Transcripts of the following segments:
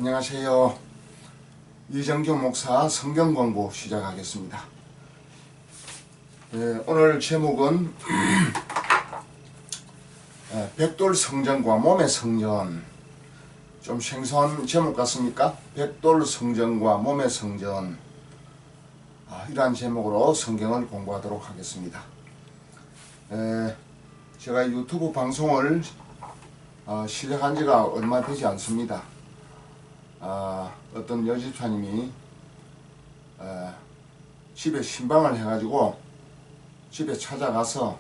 안녕하세요. 이정규 목사 성경 공부 시작하겠습니다. 오늘 제목은 백돌 성전과 몸의 성전. 좀 생소한 제목 같습니까? 백돌 성전과 몸의 성전. 이러한 제목으로 성경을 공부하도록 하겠습니다. 제가 유튜브 방송을 시작한 지가 얼마 되지 않습니다. 어떤 여집사님이 집에 신방을 해가지고 집에 찾아가서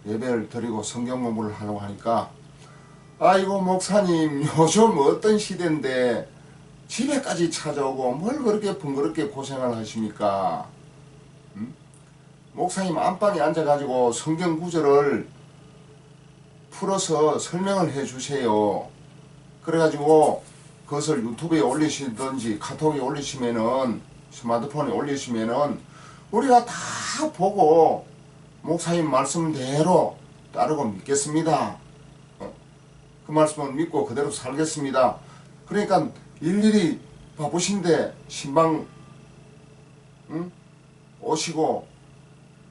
예배를 드리고 성경 공부를 하려고 하니까, 아이고 목사님, 요즘 어떤 시대인데 집에까지 찾아오고 뭘 그렇게 번거롭게 고생을 하십니까? 목사님 안방에 앉아가지고 성경 구절을 풀어서 설명을 해 주세요. 그래가지고 그것을 유튜브에 올리시든지 카톡에 올리시면은, 스마트폰에 올리시면은 우리가 다 보고 목사님 말씀대로 따르고 믿겠습니다. 그 말씀을 믿고 그대로 살겠습니다. 그러니까 일일이 바쁘신데 신방 오시고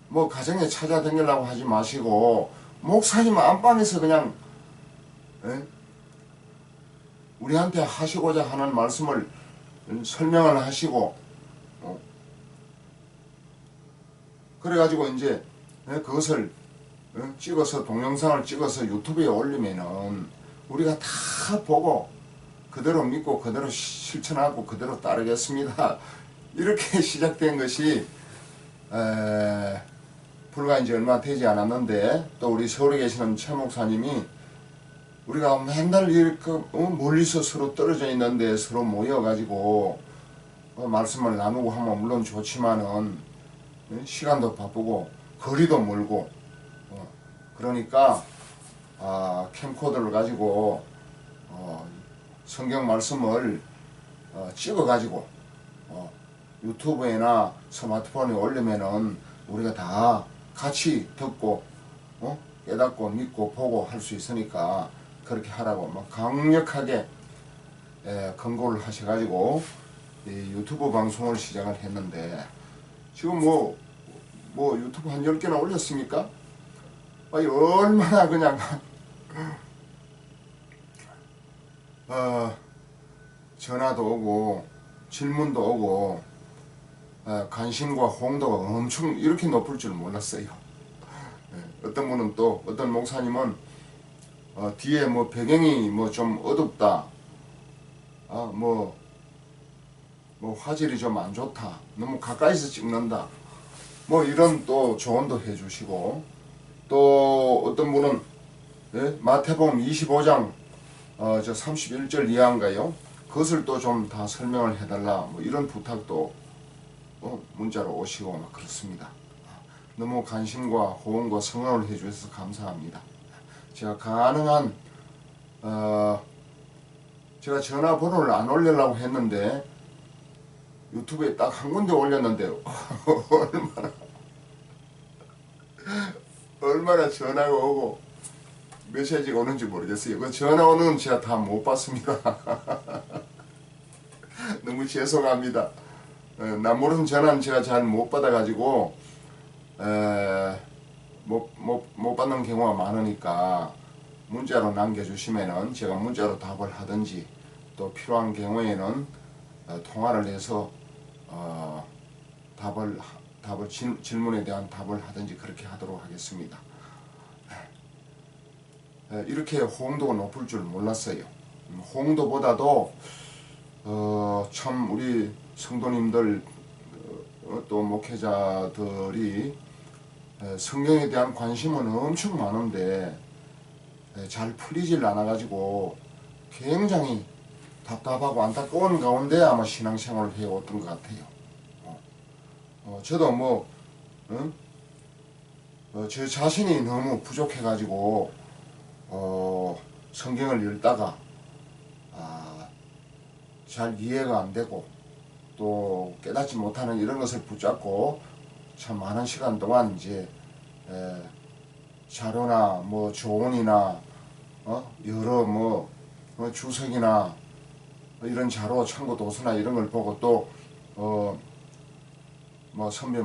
뭐 가정에 찾아다니려고 하지 마시고 목사님 안방에서 그냥 우리한테 하시고자 하는 말씀을 설명을 하시고 그래가지고 이제 그것을 찍어서 동영상을 찍어서 유튜브에 올리면은 우리가 다 보고 그대로 믿고 그대로 실천하고 그대로 따르겠습니다. 이렇게 시작된 것이 불과 이제 얼마 되지 않았는데, 또 우리 서울에 계시는 최 목사님이 우리가 맨날 이렇게 멀리서 서로 떨어져 있는데 서로 모여가지고 말씀을 나누고 하면 물론 좋지만은 시간도 바쁘고 거리도 멀고 그러니까 캠코더를 가지고 성경 말씀을 찍어가지고 유튜브에나 스마트폰에 올리면은 우리가 다 같이 듣고 깨닫고 믿고 보고 할 수 있으니까 그렇게 하라고 막 강력하게 권고를 하셔가지고 이 유튜브 방송을 시작을 했는데, 지금 뭐 유튜브 한 10개나 올렸습니까? 얼마나 그냥 전화도 오고 질문도 오고 관심과 호응도가 엄청 이렇게 높을 줄 몰랐어요. 어떤 분은 또 어떤 목사님은 뒤에 뭐 배경이 뭐 좀 어둡다, 뭐 화질이 좀 안 좋다, 너무 가까이서 찍는다, 뭐 이런 또 조언도 해주시고, 또 어떤 분은 마태복음 25장 저 31절 이하인가요? 그것을 또 좀 다 설명을 해달라, 뭐 이런 부탁도 문자로 오시고 막 그렇습니다. 너무 관심과 호응과 성원을 해주셔서 감사합니다. 제가 가능한 제가 전화번호를 안 올리려고 했는데 유튜브에 딱 한 군데 올렸는데 얼마나 전화가 오고 메시지가 오는지 모르겠어요. 그 전화 오는 건 제가 다 못 받습니다. 너무 죄송합니다. 나 모르는 전화는 제가 잘 못 받아가지고 못 받는 경우가 많으니까 문자로 남겨주시면은 제가 문자로 답을 하든지, 또 필요한 경우에는 통화를 해서 질문에 대한 답을 하든지 그렇게 하도록 하겠습니다. 이렇게 호응도가 높을 줄 몰랐어요. 호응도보다도 참 우리 성도님들 또 목회자들이 성경에 대한 관심은 엄청 많은데 잘 풀리질 않아가지고 굉장히 답답하고 안타까운 가운데 아마 신앙생활을 해왔던 것 같아요. 저도 저 자신이 너무 부족해가지고 성경을 읽다가 잘 이해가 안 되고 또 깨닫지 못하는 이런 것을 붙잡고 참 많은 시간 동안 이제 자료나 뭐 조언이나 여러 주석이나 이런 자료 참고 도서나 이런 걸 보고 또 뭐 선배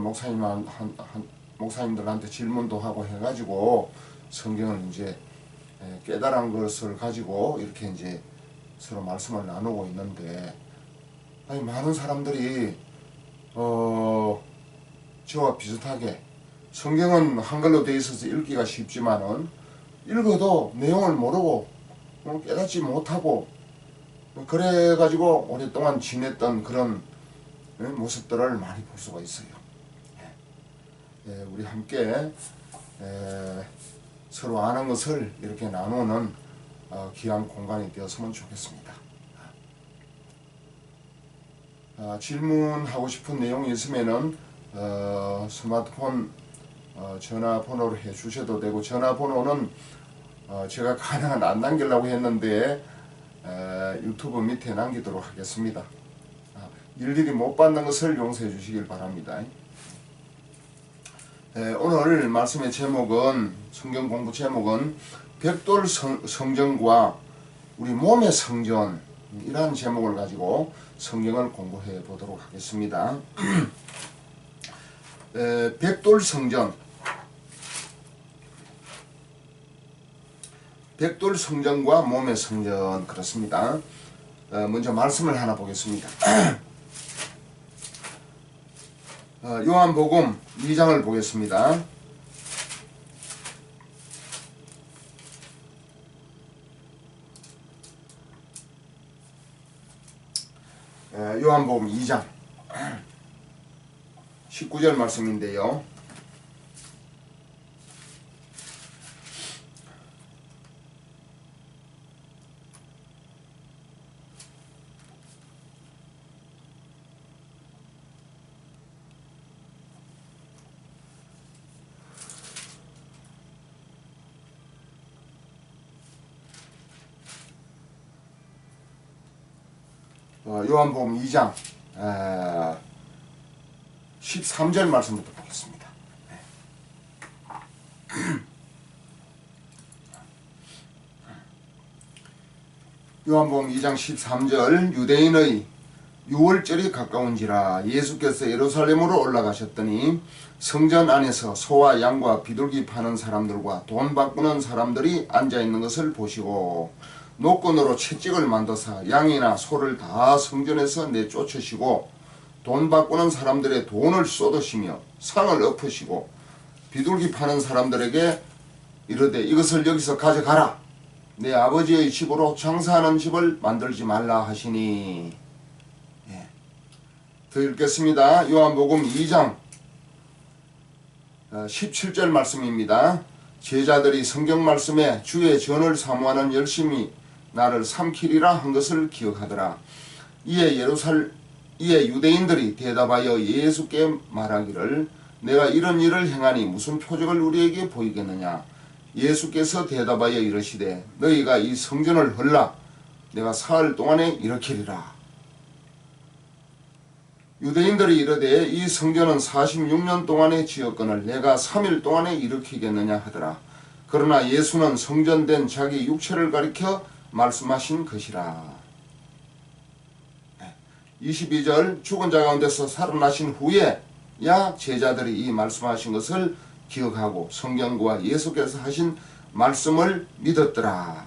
목사님들한테 질문도 하고 해가지고 성경을 이제 깨달은 것을 가지고 이렇게 이제 서로 말씀을 나누고 있는데, 아니 많은 사람들이 저와 비슷하게 성경은 한글로 되어 있어서 읽기가 쉽지만은 읽어도 내용을 모르고 깨닫지 못하고 그래가지고 오랫동안 지냈던 그런 모습들을 많이 볼 수가 있어요. 우리 함께 서로 아는 것을 이렇게 나누는 귀한 공간이 되었으면 좋겠습니다. 질문하고 싶은 내용이 있으면은 스마트폰 전화번호로 해주셔도 되고, 전화번호는 제가 가능한 안 남기려고 했는데 유튜브 밑에 남기도록 하겠습니다. 일일이 못 받는 것을 용서해 주시길 바랍니다. 오늘 말씀의 제목은, 성경 공부 제목은 벽돌 성전과 우리 몸의 성전, 이라는 제목을 가지고 성경을 공부해 보도록 하겠습니다. 벽돌 성전, 벽돌 성전과 몸의 성전, 그렇습니다. 먼저 말씀을 하나 보겠습니다. 요한복음 2장을 보겠습니다. 요한복음 2장 19절 말씀인데요. 요한복음 2장 13절 말씀부터 보겠습니다. 요한복음 2장 13절, 유대인의 유월절이 가까운지라 예수께서 예루살렘으로 올라가셨더니 성전 안에서 소와 양과 비둘기 파는 사람들과 돈 바꾸는 사람들이 앉아있는 것을 보시고 노건으로 채찍을 만드사 양이나 소를 다 성전에서 내쫓으시고 돈 바꾸는 사람들의 돈을 쏟으시며 상을 엎으시고 비둘기 파는 사람들에게 이르되 이것을 여기서 가져가라, 내 아버지의 집으로 장사하는 집을 만들지 말라 하시니. 더 읽겠습니다. 요한복음 2장 17절 말씀입니다. 제자들이 성경 말씀에 주의 전을 사모하는 열심히 나를 삼키리라 한 것을 기억하더라. 이에 유대인들이 대답하여 예수께 말하기를 내가 이런 일을 행하니 무슨 표적을 우리에게 보이겠느냐. 예수께서 대답하여 이르시되 너희가 이 성전을 헐라 내가 사흘 동안에 일으키리라. 유대인들이 이르되 이 성전은 46년 동안에 지었거늘 내가 3일 동안에 일으키겠느냐 하더라. 그러나 예수는 성전된 자기 육체를 가리켜 말씀하신 것이라. 22절, 죽은 자 가운데서 살아나신 후에야 제자들이 이 말씀하신 것을 기억하고 성경과 예수께서 하신 말씀을 믿었더라.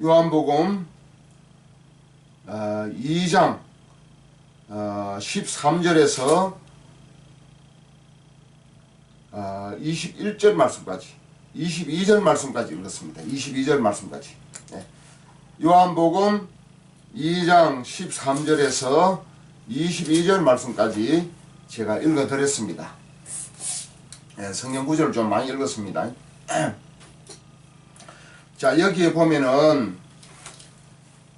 요한복음 2장 13절에서 21절 말씀까지, 22절 말씀까지 읽었습니다. 22절 말씀까지. 요한복음 2장 13절에서 22절 말씀까지 제가 읽어드렸습니다. 성경 구절을 좀 많이 읽었습니다. 자, 여기에 보면은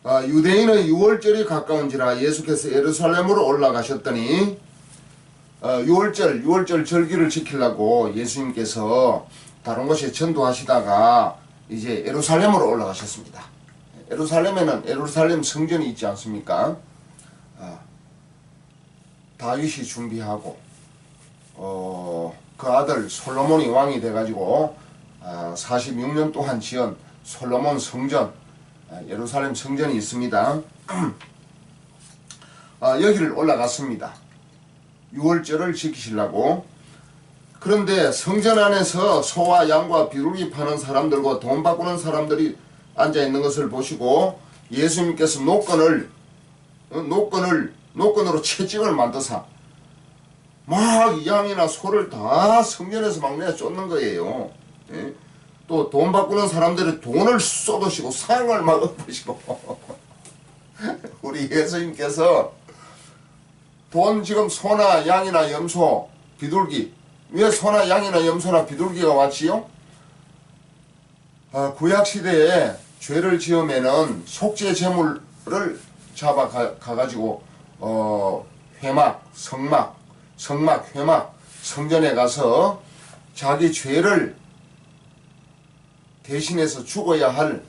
유대인의 유월절이 가까운지라 예수께서 예루살렘으로 올라가셨더니 유월절 절기를 지키려고 예수님께서 다른 곳에 전도하시다가 이제 예루살렘으로 올라가셨습니다. 예루살렘에는 예루살렘 성전이 있지 않습니까? 다윗이 준비하고 그 아들 솔로몬이 왕이 돼가지고 46년 동안 지은 솔로몬 성전, 예루살렘 성전이 있습니다. 여기를 올라갔습니다. 유월절을 지키시려고. 그런데 성전 안에서 소와 양과 비둘기 파는 사람들과 돈 바꾸는 사람들이 앉아있는 것을 보시고 예수님께서 노건으로 채찍을 만드사 막 양이나 소를 다 성전에서 막 내어 쫓는 거예요. 예? 또 돈 바꾸는 사람들이 돈을 쏟으시고 상을 막 엎으시고 우리 예수님께서 돈 지금 소나 양이나 염소 비둘기, 왜 소나 양이나 염소나 비둘기가 왔지요? 구약시대에 죄를 지으면은 속죄 제물을 잡아 가가지고 회막, 성막, 회막, 성전에 가서 자기 죄를 대신해서 죽어야 할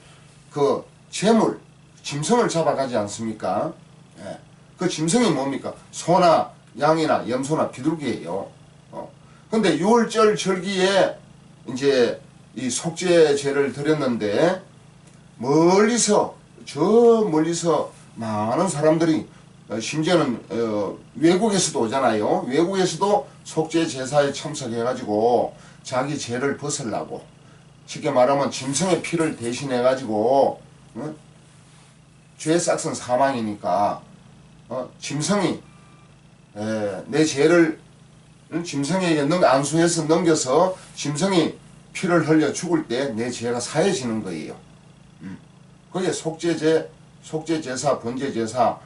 그 제물, 짐승을 잡아가지 않습니까? 예. 그 짐승이 뭡니까? 소나 양이나 염소나 비둘기예요. 근데 유월절 절기에 이제 이 속죄제를 드렸는데 멀리서 많은 사람들이 심지어는 외국에서도 오잖아요. 외국에서도 속죄 제사에 참석해가지고 자기 죄를 벗으려고, 쉽게 말하면 짐승의 피를 대신해가지고 죄 싹은 사망이니까 짐승이 내 죄를 짐승에게 안수해서 넘겨서 짐승이 피를 흘려 죽을 때 내 죄가 사해지는 거예요. 그게 속죄제사, 번제제사,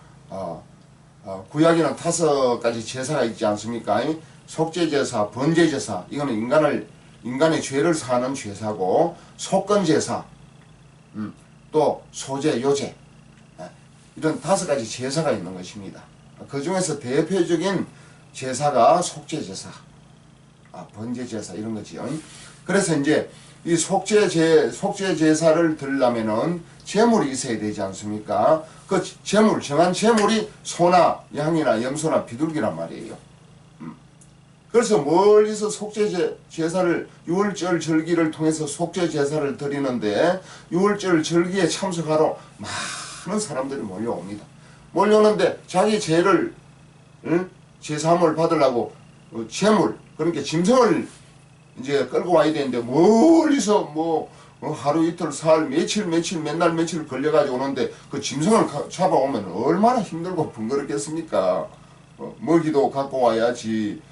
구약에는 5가지 제사가 있지 않습니까? 속죄제사, 번제제사, 이거는 인간의 죄를 사하는 제사고, 속건제사, 또 소제, 요제, 이런 5가지 제사가 있는 것입니다. 그 중에서 대표적인 제사가 속죄제사, 번제제사 이런 거지요. 그래서 이제 이 속죄제사를 드리려면은 제물이 있어야 되지 않습니까? 그 제물, 정한 제물이 소나 양이나 염소나 비둘기란 말이에요. 그래서 멀리서 속죄제사를 유월절 절기를 통해서 속죄제사를 드리는데 유월절 절기에 참석하러 많은 사람들이 몰려옵니다. 몰려오는데 자기 죄를 제사함을 받으려고 제물, 그러니까 짐승을 이제 끌고 와야 되는데 멀리서 뭐 하루 이틀 사흘 며칠 맨날 며칠 걸려가지고 오는데 그 짐승을 잡아오면 얼마나 힘들고 번거롭겠습니까? 먹이도 갖고 와야지.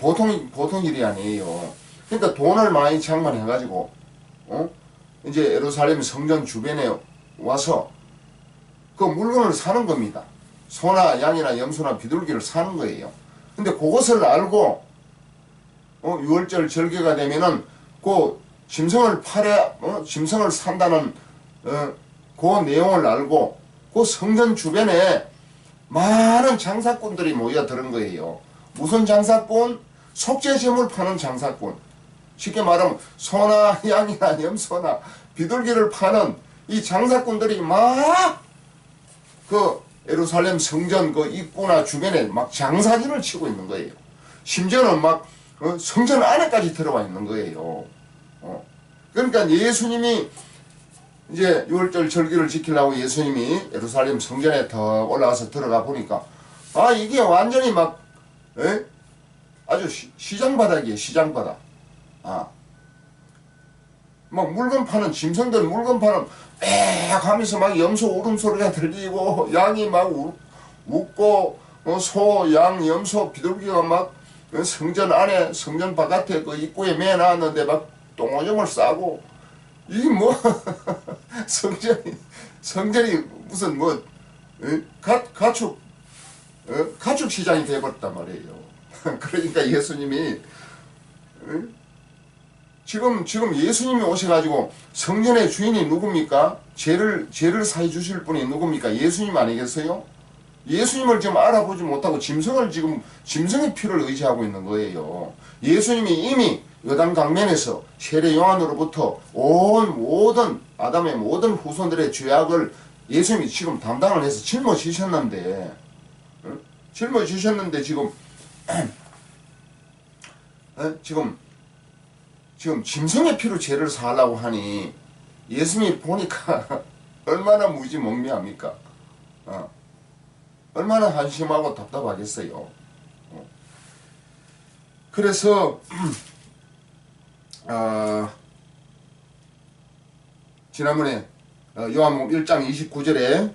보통 일이 아니에요. 그러니까 돈을 많이 장만해가지고 이제 예루살렘 성전 주변에 와서 그 물건을 사는 겁니다. 소나 양이나 염소나 비둘기를 사는 거예요. 근데 그것을 알고 유월절 절기가 되면은 그 짐승을 짐승을 산다는 그 내용을 알고 그 성전 주변에 많은 장사꾼들이 모여드는 거예요. 무슨 장사꾼? 속죄제물 파는 장사꾼. 쉽게 말하면 소나 양이나 염소나 비둘기를 파는 이 장사꾼들이 막 그 예루살렘 성전 그 입구나 주변에 막 장사진을 치고 있는 거예요. 심지어는 막 성전 안에까지 들어와 있는 거예요. 그러니까 예수님이 이제 유월절 절기를 지키려고 예수님이 예루살렘 성전에 더 올라가서 들어가 보니까 이게 완전히 막 아주 시장 바닥이에요. 시장 바닥. 막 물건 파는 짐승들 물건 파는 빽 하면서 막 염소 울음소리가 들리고 양이 막 웃고 소, 양, 염소, 비둘기가 막 성전 안에 성전 바깥에 그 입구에 매놨는데 막 똥오줌을 싸고 이게 뭐 성전이 무슨 뭐 가축 시장이 돼버렸단 말이에요. 그러니까 예수님이 지금 예수님이 오셔가지고 성전의 주인이 누굽니까? 죄를 사해 주실 분이 누굽니까? 예수님 아니겠어요? 예수님을 지금 알아보지 못하고 짐승의 피를 의지하고 있는 거예요. 예수님이 이미 요단 강변에서 세례 요한으로부터 모든 아담의 모든 후손들의 죄악을 예수님이 지금 담당을 해서 짊어지셨는데 지금 짐승의 피로 죄를 사하려고 하니 예수님이 보니까 얼마나 무지몽매합니까? 얼마나 한심하고 답답하겠어요. 그래서 지난번에 요한복음 1장 29절에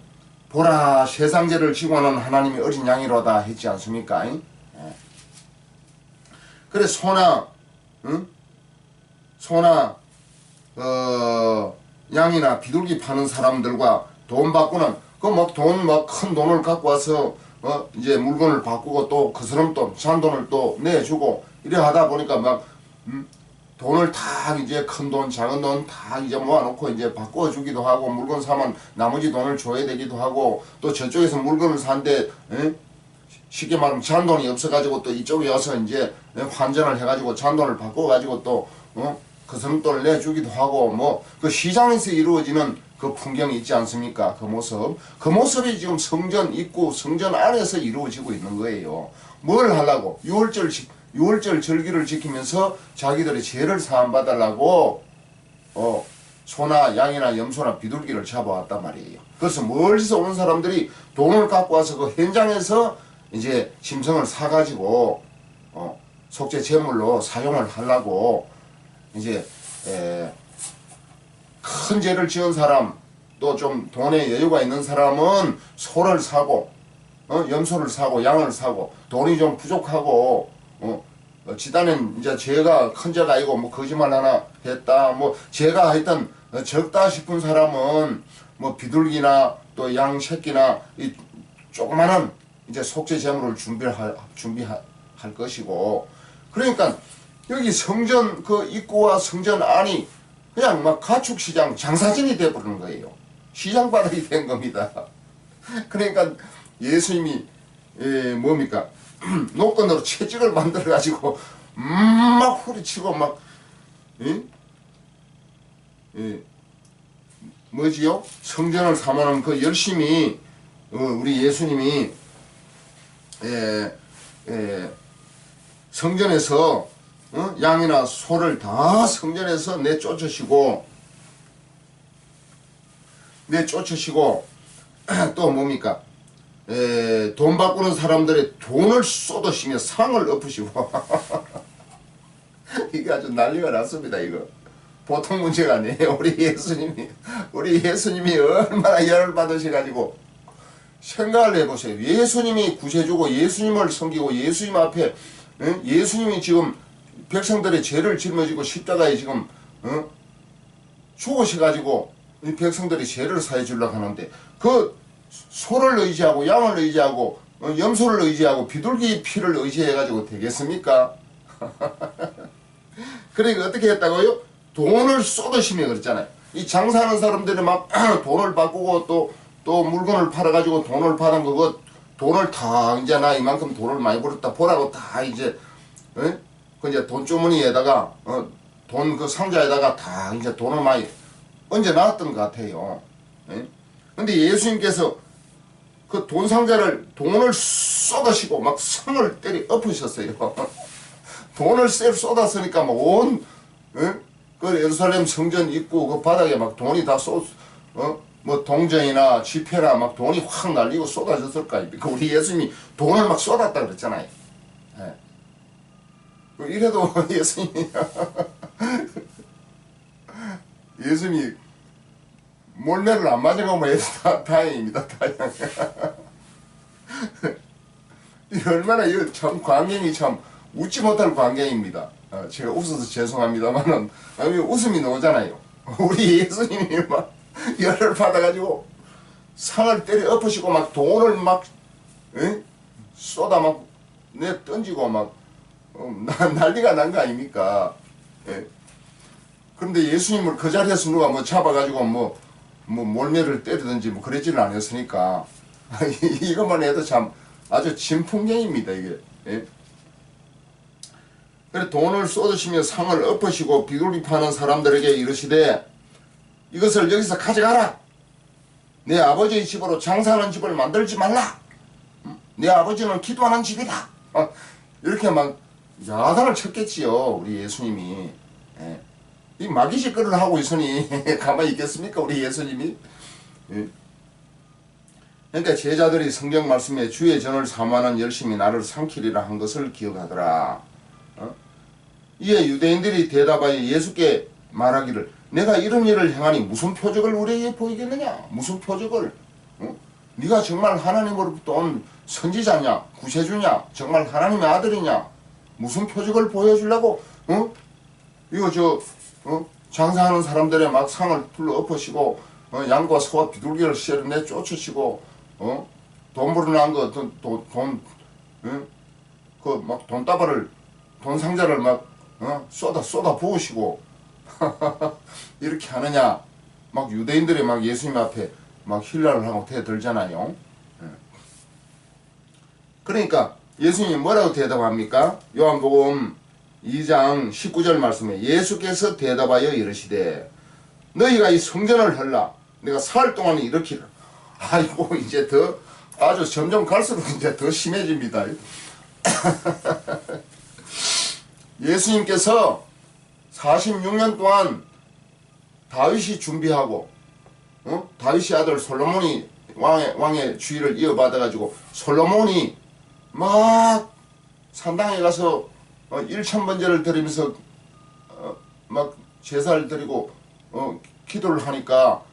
보라 세상죄를 지고 오는 하나님의 어린 양이로다 했지 않습니까? 그래 소나 양이나 비둘기 파는 사람들과 돈 바꾸는 큰 돈을 갖고 와서 이제 물건을 바꾸고 또 그 사람 또 잔돈을 또 내주고 이래 하다 보니까 돈을 다 이제 큰 돈 작은 돈 다 이제 모아놓고 이제 바꿔주기도 하고 물건 사면 나머지 돈을 줘야 되기도 하고 또 저쪽에서 물건을 산데 쉽게 말하면 잔돈이 없어가지고 또 이쪽에 와서 이제 환전을 해가지고 잔돈을 바꿔가지고 또 그 사람 돈을 내주기도 하고 뭐 그 시장에서 이루어지는 그 풍경이 있지 않습니까? 그 모습이 지금 성전 입구 성전 안에서 이루어지고 있는 거예요. 뭘 하려고? 6월절 절기를 지키면서 자기들의 죄를 사함받으려고 소나 양이나 염소나 비둘기를 잡아왔단 말이에요. 그래서 멀리서 온 사람들이 돈을 갖고 와서 그 현장에서 이제 짐승을 사가지고 속죄 제물로 사용을 하려고 이제 큰 죄를 지은 사람 또 좀 돈에 여유가 있는 사람은 소를 사고 염소를 사고 양을 사고 돈이 좀 부족하고 지단은 이제 죄가 큰 죄가 아니고 뭐 거짓말 하나 했다 뭐 죄가 하여튼 적다 싶은 사람은 뭐 비둘기나 또 양 새끼나 이 조그마한 이제 속죄 제물을 준비할 것이고 그러니까 여기 성전 그 입구와 성전 안이 그냥 막 가축시장 장사진이 되어버리는 거예요. 시장바닥이 된 겁니다. 그러니까 예수님이 뭡니까 노건으로 채찍을 만들어 가지고 막 후리치고 막 뭐지요? 성전을 삼아는 그 열심히 우리 예수님이 성전에서 양이나 소를 다 성전에서 내쫓으시고 또 뭡니까 돈 바꾸는 사람들의 돈을 쏟으시며 상을 엎으시고 이게 아주 난리가 났습니다. 이거 보통 문제가 아니에요. 우리 예수님이 얼마나 열을 받으셔가지고 생각을 해보세요. 예수님이 구세주고 예수님을 섬기고 예수님 앞에 예수님이 지금 백성들의 죄를 짊어지고 십자가에 지금 죽으셔가지고 이 백성들이 죄를 사해 주려고 하는데 그 소를 의지하고 양을 의지하고 염소를 의지하고 비둘기 피를 의지해가지고 되겠습니까? 그러니까 어떻게 했다고요? 돈을 쏟으시며 그랬잖아요. 이 장사하는 사람들이 막 돈을 바꾸고 또 물건을 팔아가지고 돈을 받은 그거 돈을 다 이제 나 이만큼 돈을 많이 벌었다 보라고 다 이제 그 이제 돈주머니에다가 돈 그 상자에다가 다 이제 돈을 많이 얹어 놨던 것 같아요. 근데 예수님께서 그 돈 상자를 돈을 쏟으시고 막 성을 때리 엎으셨어요. 돈을 쏟았으니까 막 그 예루살렘 성전 입구 그 바닥에 막 돈이 다 뭐 동전이나 지폐나 막 돈이 확 날리고 쏟아졌을 거 아닙니까? 우리 예수님이 돈을 막 쏟았다 그랬잖아요. 이래도 예수님이 몰매를 안 맞은 것만 해도 다행입니다. 얼마나 이거 참 광경이 참 웃지 못할 광경입니다. 제가 웃어서 죄송합니다만은 웃음이 나오잖아요. 우리 예수님이 막 열을 받아가지고 상을 때려 엎으시고 막 돈을 막 쏟아 막 내 던지고 막 난리가 난 거 아닙니까? 그런데 예수님을 그 자리에서 누가 뭐 잡아가지고 뭐 몰매를 때리든지 뭐 그러지는 않았으니까 이것만 해도 참 아주 진풍경입니다 이게. 그래 돈을 쏟으시며 상을 엎으시고 비둘기 파는 사람들에게 이르시되 이것을 여기서 가져가라. 내 아버지의 집으로 장사하는 집을 만들지 말라. 내 아버지는 기도하는 집이다. 이렇게 막 야단을 쳤겠지요 우리 예수님이. 이 마귀 짓거리를 하고 있으니 가만히 있겠습니까 우리 예수님이? 예. 그러니까 제자들이 성경 말씀에 주의 전을 삼아는 열심히 나를 삼키리라 한 것을 기억하더라. 이에 유대인들이 대답하여 예수께 말하기를 내가 이런 일을 행하니 무슨 표적을 우리에게 보이겠느냐? 무슨 표적을? 네가 정말 하나님으로부터 온 선지자냐? 구세주냐? 정말 하나님의 아들이냐? 무슨 표적을 보여주려고? 이거 장사하는 사람들의 막 상을 불러 엎으시고 양과 소와 비둘기를 쇠를 쫓으시고 돈 벌어난 거 그 막 돈다발을 돈 상자를 막 쏟아 부으시고 이렇게 하느냐? 막 유대인들이 막 예수님 앞에 막 힐라를 하고 대들잖아요. 그러니까 예수님이 뭐라고 대답합니까? 요한복음 2장 19절 말씀에 예수께서 대답하여 이르시되 너희가 이 성전을 헐라 내가 사흘 동안에 일으키라. 아이고 이제 더 아주 점점 갈수록 이제 더 심해집니다. 예수님께서 46년 동안 다윗이 준비하고 다윗의 아들 솔로몬이 왕의 주의를 이어받아가지고 솔로몬이 막 산당에 가서 1,000번제를 드리면서 막 제사를 드리고 기도를 하니까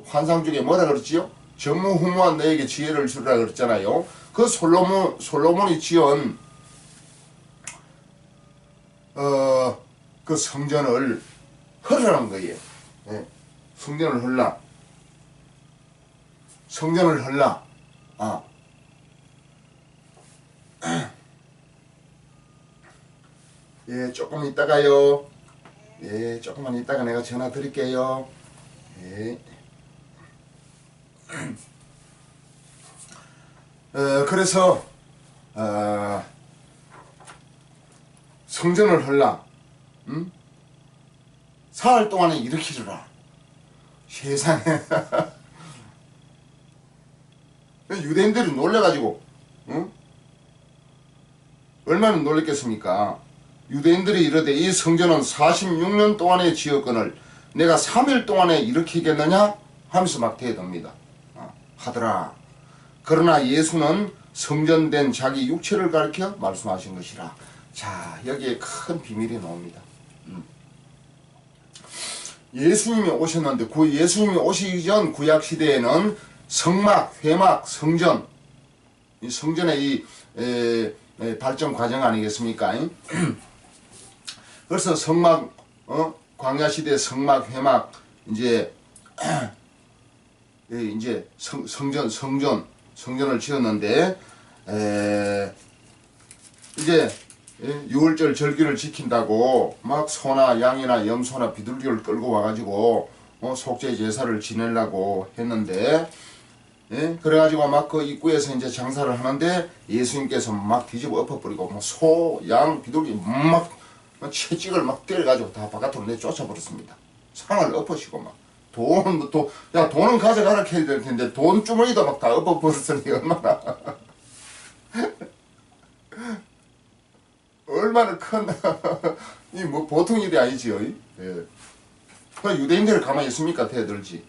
환상 중에 뭐라 그랬지요? 전무후무한 너에게 지혜를 주리라 그랬잖아요. 그 솔로몬이 지은 그 성전을 헐으라는 거예요. 네. 성전을 헐라. 성전을 헐라. 예, 조금 있다가요. 예, 조금만 있다가 내가 전화 드릴게요. 예. 그래서 성전을 헐라. 사흘 동안에 일으키리라. 세상에. 유대인들이 놀래가지고 얼마나 놀랬겠습니까? 유대인들이 이르되 이 성전은 46년 동안에 지었거늘 내가 3일 동안에 일으키겠느냐? 하면서 막 대듭니다. 하더라. 그러나 예수는 성전된 자기 육체를 가리켜 말씀하신 것이라. 자, 여기에 큰 비밀이 나옵니다. 예수님이 오셨는데 그 예수님이 오시기 전 구약시대에는 성막, 회막, 성전, 이 성전의 이 발전 과정 아니겠습니까? 그래서 성막, 광야시대 성막, 회막, 이제 성전을 지었는데 이제 유월절 절기를 지킨다고 막 소나 양이나 염소나 비둘기를 끌고 와가지고 속죄 제사를 지내려고 했는데 그래가지고 막 그 입구에서 이제 장사를 하는데 예수님께서 막 뒤집어 엎어버리고 뭐 소, 양, 비둘기 막 채찍을 막 때려가지고 다 바깥으로 내쫓아버렸습니다. 상을 엎으시고 막 돈은 가져가라 해야 될 텐데 돈 주머니도 막 다 엎어버렸으니 얼마나 큰 이 뭐 보통 일이 아니지요. 예. 유대인들 가만히 있습니까? 대들지.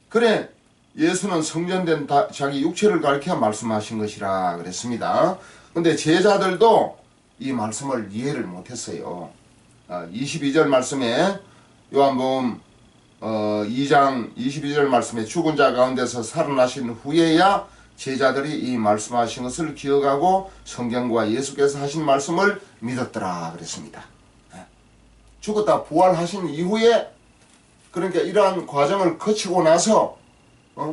그래 예수는 성전된 자기 육체를 가리켜 말씀하신 것이라 그랬습니다. 근데 제자들도 이 말씀을 이해를 못했어요. 22절 말씀에 요한복음 2장 22절 말씀에 죽은 자 가운데서 살아나신 후에야 제자들이 이 말씀하신 것을 기억하고 성경과 예수께서 하신 말씀을 믿었더라 그랬습니다. 죽었다 부활하신 이후에 그러니까 이러한 과정을 거치고 나서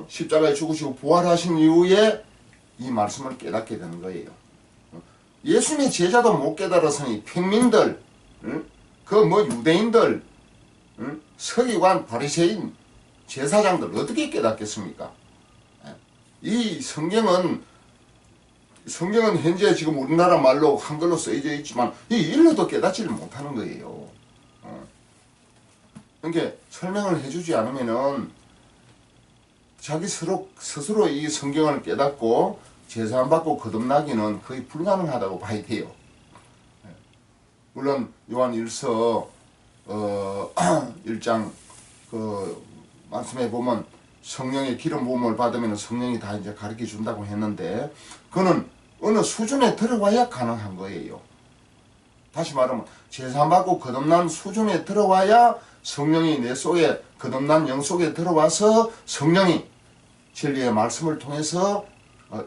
십자가에 죽으시고 부활하신 이후에 이 말씀을 깨닫게 되는 거예요. 예수님의 제자도 못 깨달았으니 평민들, 그 뭐 유대인들, 서기관, 바리새인, 제사장들 어떻게 깨닫겠습니까? 이 성경은 현재 지금 우리나라 말로 한글로 쓰여져 있지만 이 일로도 깨닫지를 못하는 거예요. 그러니까 설명을 해주지 않으면은 자기 스스로 이 성경을 깨닫고 제사 안 받고 거듭나기는 거의 불가능하다고 봐야 돼요. 물론 요한 1서 1장 그 말씀에 보면 성령의 기름 부음을 받으면 성령이 다 이제 가르쳐 준다고 했는데 그는 어느 수준에 들어와야 가능한 거예요. 다시 말하면 제사받고 거듭난 수준에 들어와야 성령이 내 속에 거듭난 영 속에 들어와서 성령이 진리의 말씀을 통해서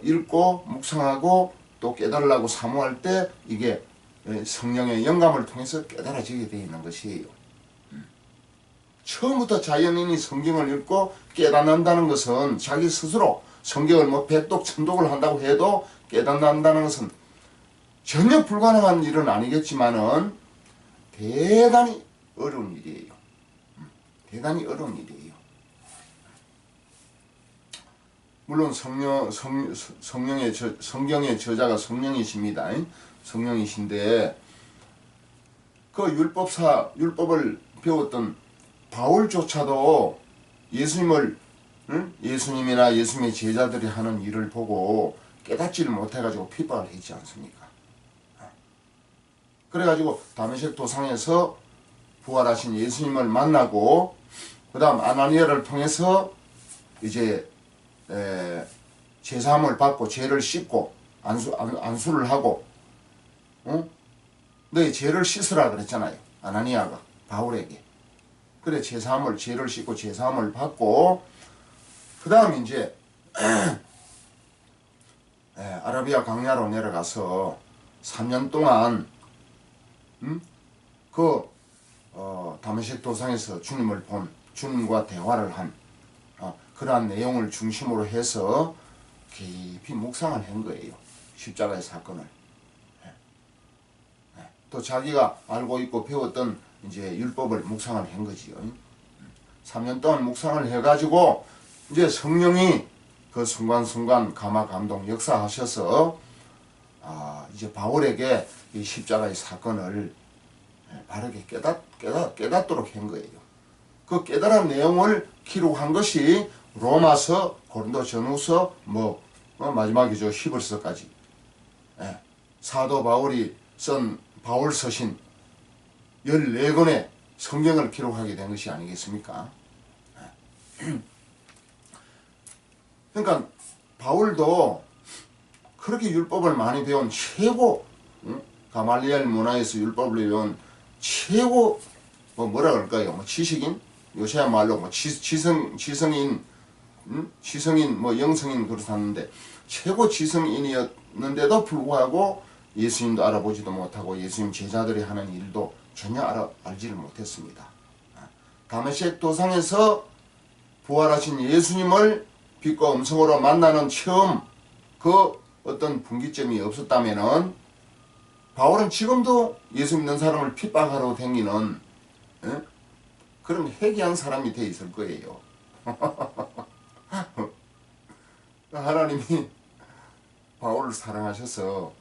읽고 묵상하고 또 깨달으려고 사모할 때 이게 성령의 영감을 통해서 깨달아지게 되어 있는 것이에요. 처음부터 자연인이 성경을 읽고 깨닫는다는 것은 자기 스스로 성경을 뭐 백독 천독을 한다고 해도 깨닫는다는 것은 전혀 불가능한 일은 아니겠지만은 대단히 어려운 일이에요. 대단히 어려운 일이에요. 물론 성경의 저자가 성령이십니다. 성령이신데 그 율법을 배웠던 바울조차도 예수님이나 예수님의 제자들이 하는 일을 보고 깨닫지를 못해가지고 핍박을 했지 않습니까? 그래가지고 다메섹 도상에서 부활하신 예수님을 만나고 그 다음 아나니아를 통해서 이제 제사함을 받고 죄를 씻고 안수를 하고 너희 죄를 씻으라 그랬잖아요. 아나니아가 바울에게. 그래 죄를 씻고 제사함을 받고 그 다음 이제 아라비아 광야로 내려가서 3년 동안 다메섹 도상에서 주님을 본 주님과 대화를 한 그러한 내용을 중심으로 해서 깊이 묵상을 한 거예요. 십자가의 사건을. 또 자기가 알고 있고 배웠던 이제 율법을 묵상을 한 거지요. 3년 동안 묵상을 해가지고 이제 성령이 그 순간순간 감화 감동 역사하셔서 이제 바울에게 이 십자가의 사건을 바르게 깨닫도록 한 거예요. 그 깨달은 내용을 기록한 것이 로마서, 고린도전후서, 마지막이죠. 히브리서까지. 사도 바울이 쓴 바울 서신 14권의 성경을 기록하게 된 것이 아니겠습니까? 그러니까 바울도 그렇게 율법을 많이 배운 최고 가말리엘 문화에서 율법을 배운 최고 뭐라 그럴까요? 지식인? 요새야말로 지성인 영성인 그렇다는데 최고 지성인이었는데도 불구하고 예수님도 알아보지도 못하고 예수님 제자들이 하는 일도 전혀 알지를 못했습니다. 다메섹 도상에서 부활하신 예수님을 빛과 음성으로 만나는 처음 그 어떤 분기점이 없었다면은 바울은 지금도 예수 믿는 사람을 핍박하러 다니는 그런 회개한 사람이 돼 있을 거예요. 하나님이 바울을 사랑하셔서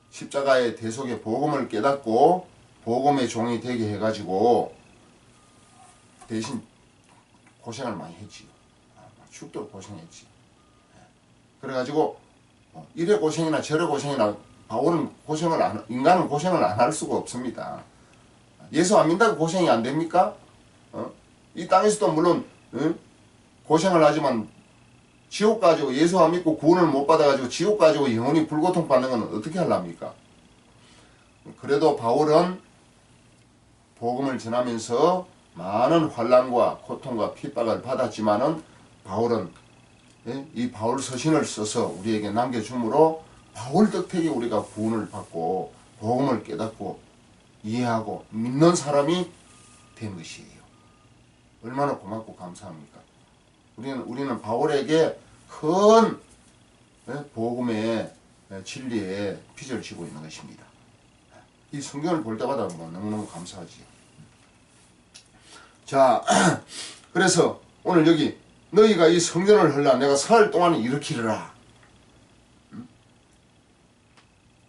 십자가의 대속의 복음을 깨닫고 복음의 종이 되게 해가지고 대신 고생을 많이 했지요. 죽도록 고생했지. 그래가지고 이래 고생이나 저래 고생이나 바울은 인간은 고생을 안 할 수가 없습니다. 예수 안 믿는다고 고생이 안 됩니까? 이 땅에서도 물론 고생을 하지만 지옥 가지고 예수 안 믿고 구원을 못 받아가지고 지옥 가지고 영원히 불고통 받는 건 어떻게 하랍니까? 그래도 바울은 복음을 전하면서 많은 환난과 고통과 핍박을 받았지만은 바울은 이 바울 서신을 써서 우리에게 남겨주므로 바울 덕택에 우리가 구원을 받고 복음을 깨닫고 이해하고 믿는 사람이 된 것이에요. 얼마나 고맙고 감사합니까? 우리는 바울에게 큰 복음의 진리에 빚을 지고 있는 것입니다. 이 성경을 볼 때마다 너무너무 감사하지요. 자, 그래서 오늘 여기 너희가 이 성전을 헐라 내가 사흘 동안 일으키리라.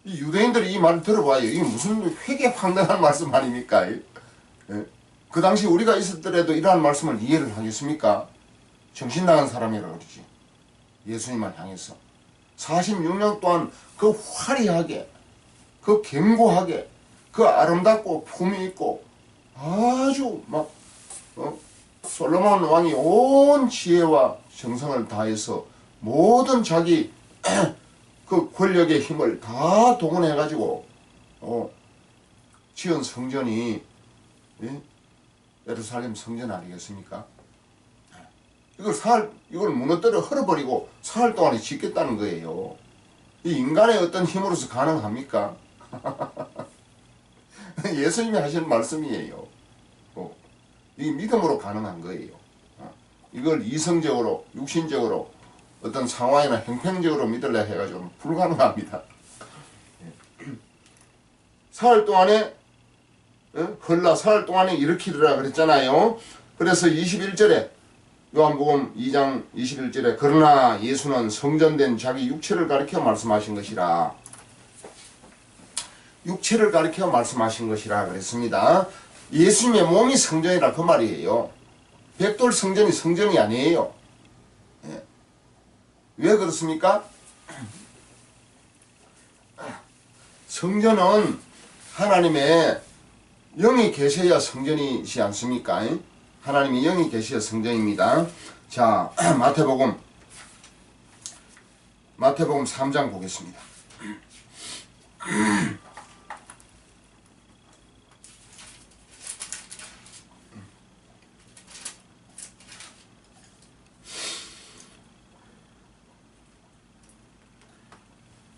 이 유대인들이 이 말을 들어봐요. 이게 무슨 회개황당한 말씀 아닙니까? 그 당시 우리가 있었더라도 이러한 말씀을 이해를 하겠습니까? 정신 나간 사람이라고 그러지. 예수님을 향해서 46년 동안 그 화려하게 그 견고하게 그 아름답고 품위 있고 아주 막 솔로몬 왕이 온 지혜와 정성을 다해서 모든 자기 그 권력의 힘을 다 동원해 가지고 지은 성전이 예루살렘 성전 아니겠습니까? 이걸 무너뜨려 헐어버리고 사흘 동안에 짓겠다는 거예요. 이 인간의 어떤 힘으로서 가능합니까? 예수님이 하시는 말씀이에요. 이 믿음으로 가능한 거예요. 이걸 이성적으로 육신적으로 어떤 상황이나 형평적으로 믿으려 해가지고 불가능합니다. 사흘 동안에 헐라 사흘 동안에 일으키리라 그랬잖아요. 그래서 21절에 요한복음 2장 21절에 그러나 예수는 성전된 자기 육체를 가리켜 말씀하신 것이라. 육체를 가리켜 말씀하신 것이라 그랬습니다. 예수님의 몸이 성전이라 그 말이에요. 백돌 성전이 성전이 아니에요. 왜 그렇습니까? 성전은 하나님의 영이 계셔야 성전이지 않습니까? 하나님의 영이 계셔야 성전입니다. 자, 마태복음 3장 보겠습니다.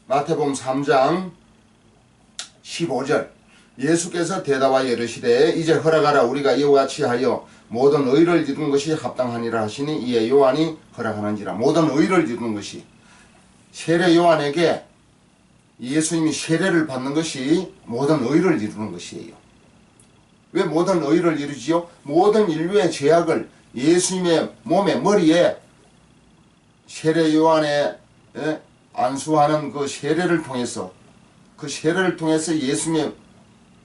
마태복음 3장 15절 예수께서 대답하여 이르시되 이제 허락하라 우리가 이와 같이 하여 모든 의를 이루는 것이 합당하니라 하시니 이에 요한이 허락하는지라. 모든 의를 이루는 것이 세례 요한에게 예수님이 세례를 받는 것이 모든 의를 이루는 것이에요. 왜 모든 의를 이루지요? 모든 인류의 죄악을 예수님의 몸에 머리에 세례 요한의 안수하는 그 세례를 통해서 예수님의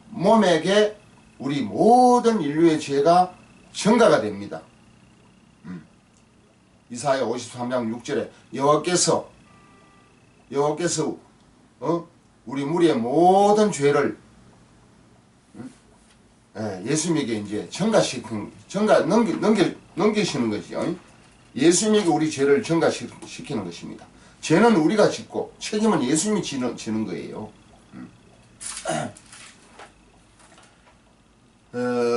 몸에게 우리 모든 인류의 죄가 전가가 됩니다. 이사야 53장 6절에 여호와께서 우리 무리의 모든 죄를 예수님에게 이제 넘기시는 거죠. 예수님에게 우리 죄를 전가시키는 것입니다. 죄는 우리가 짓고 책임은 예수님이 지는 거예요.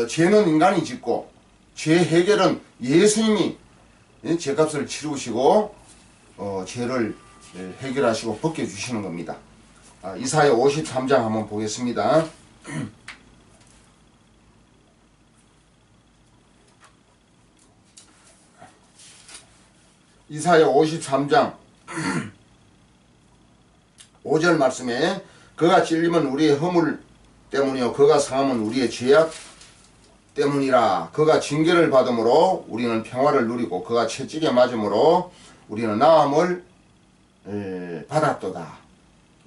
죄는 인간이 짓고 죄 해결은 예수님이 죄값을 치르시고 죄를 해결하시고 벗겨주시는 겁니다. 이사야 53장 한번 보겠습니다. 이사야 53장 5절 말씀에 그가 찔림은 우리의 허물 때문이요 그가 상함은 우리의 죄악 때문이라. 그가 징계를 받음으로 우리는 평화를 누리고 그가 채찍에 맞음으로 우리는 나음을 받았도다.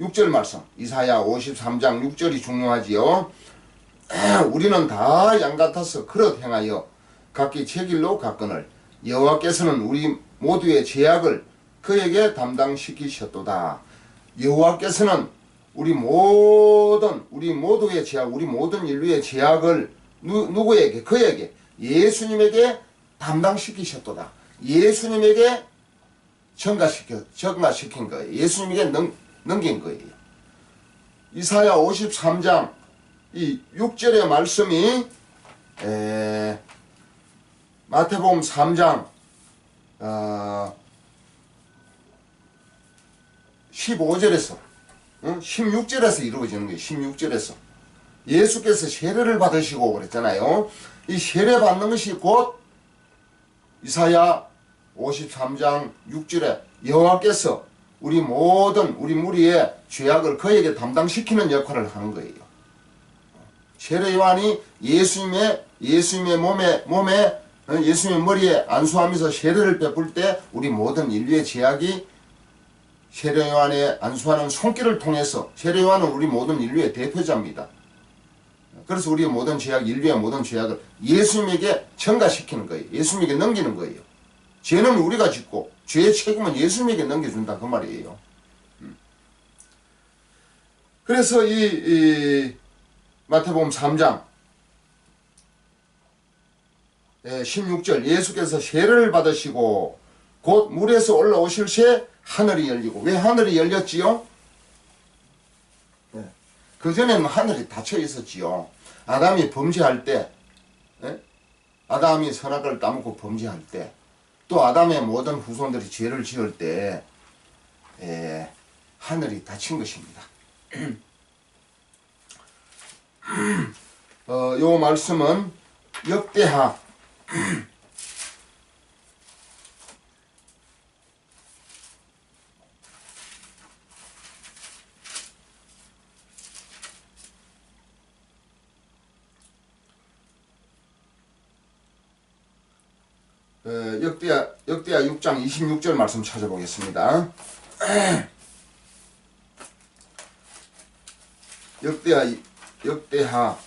6절 말씀 이사야 53장 6절이 중요하지요. 우리는 다 양같아서 그릇 행하여 각기 제 길로 갔거늘 여호와께서는 우리 모두의 죄악을 그에게 담당시키셨도다. 여호와께서는 우리 모두의 죄악, 우리 모든 인류의 죄악을 누구에게? 그에게 예수님에게 담당시키셨도다. 예수님에게 전가시킨 거예요. 예수님에게 넘긴 거예요. 이사야 53장 이 6절의 말씀이 마태복음 3장 15절에서 16절에서 이루어지는 거예요. 16절에서 예수께서 세례를 받으시고 그랬잖아요. 이 세례 받는 것이 곧 이사야 53장 6절에 여호와께서 우리 무리의 죄악을 그에게 담당시키는 역할을 하는 거예요. 세례 요한이 예수님의 몸에 예수님의 머리에 안수하면서 세례를 베풀 때 우리 모든 인류의 죄악이 세례 요한의 안수하는 손길을 통해서 세례 요한은 우리 모든 인류의 대표자입니다. 그래서 우리의 모든 죄악, 인류의 모든 죄악을 예수님에게 전가시키는 거예요. 예수님에게 넘기는 거예요. 죄는 우리가 짓고 죄의 책임은 예수님에게 넘겨준다 그 말이에요. 그래서 이 마태복음 3장 16절 예수께서 세례를 받으시고 곧 물에서 올라오실 새 하늘이 열리고. 왜 하늘이 열렸지요? 그전에는 하늘이 닫혀 있었지요. 아담이 범죄할 때, 아담이 선악을 따먹고 범죄할 때, 또 아담의 모든 후손들이 죄를 지을 때 하늘이 닫힌 것입니다. 요 말씀은 역대하 6장 26절 말씀 찾아보겠습니다. 역대하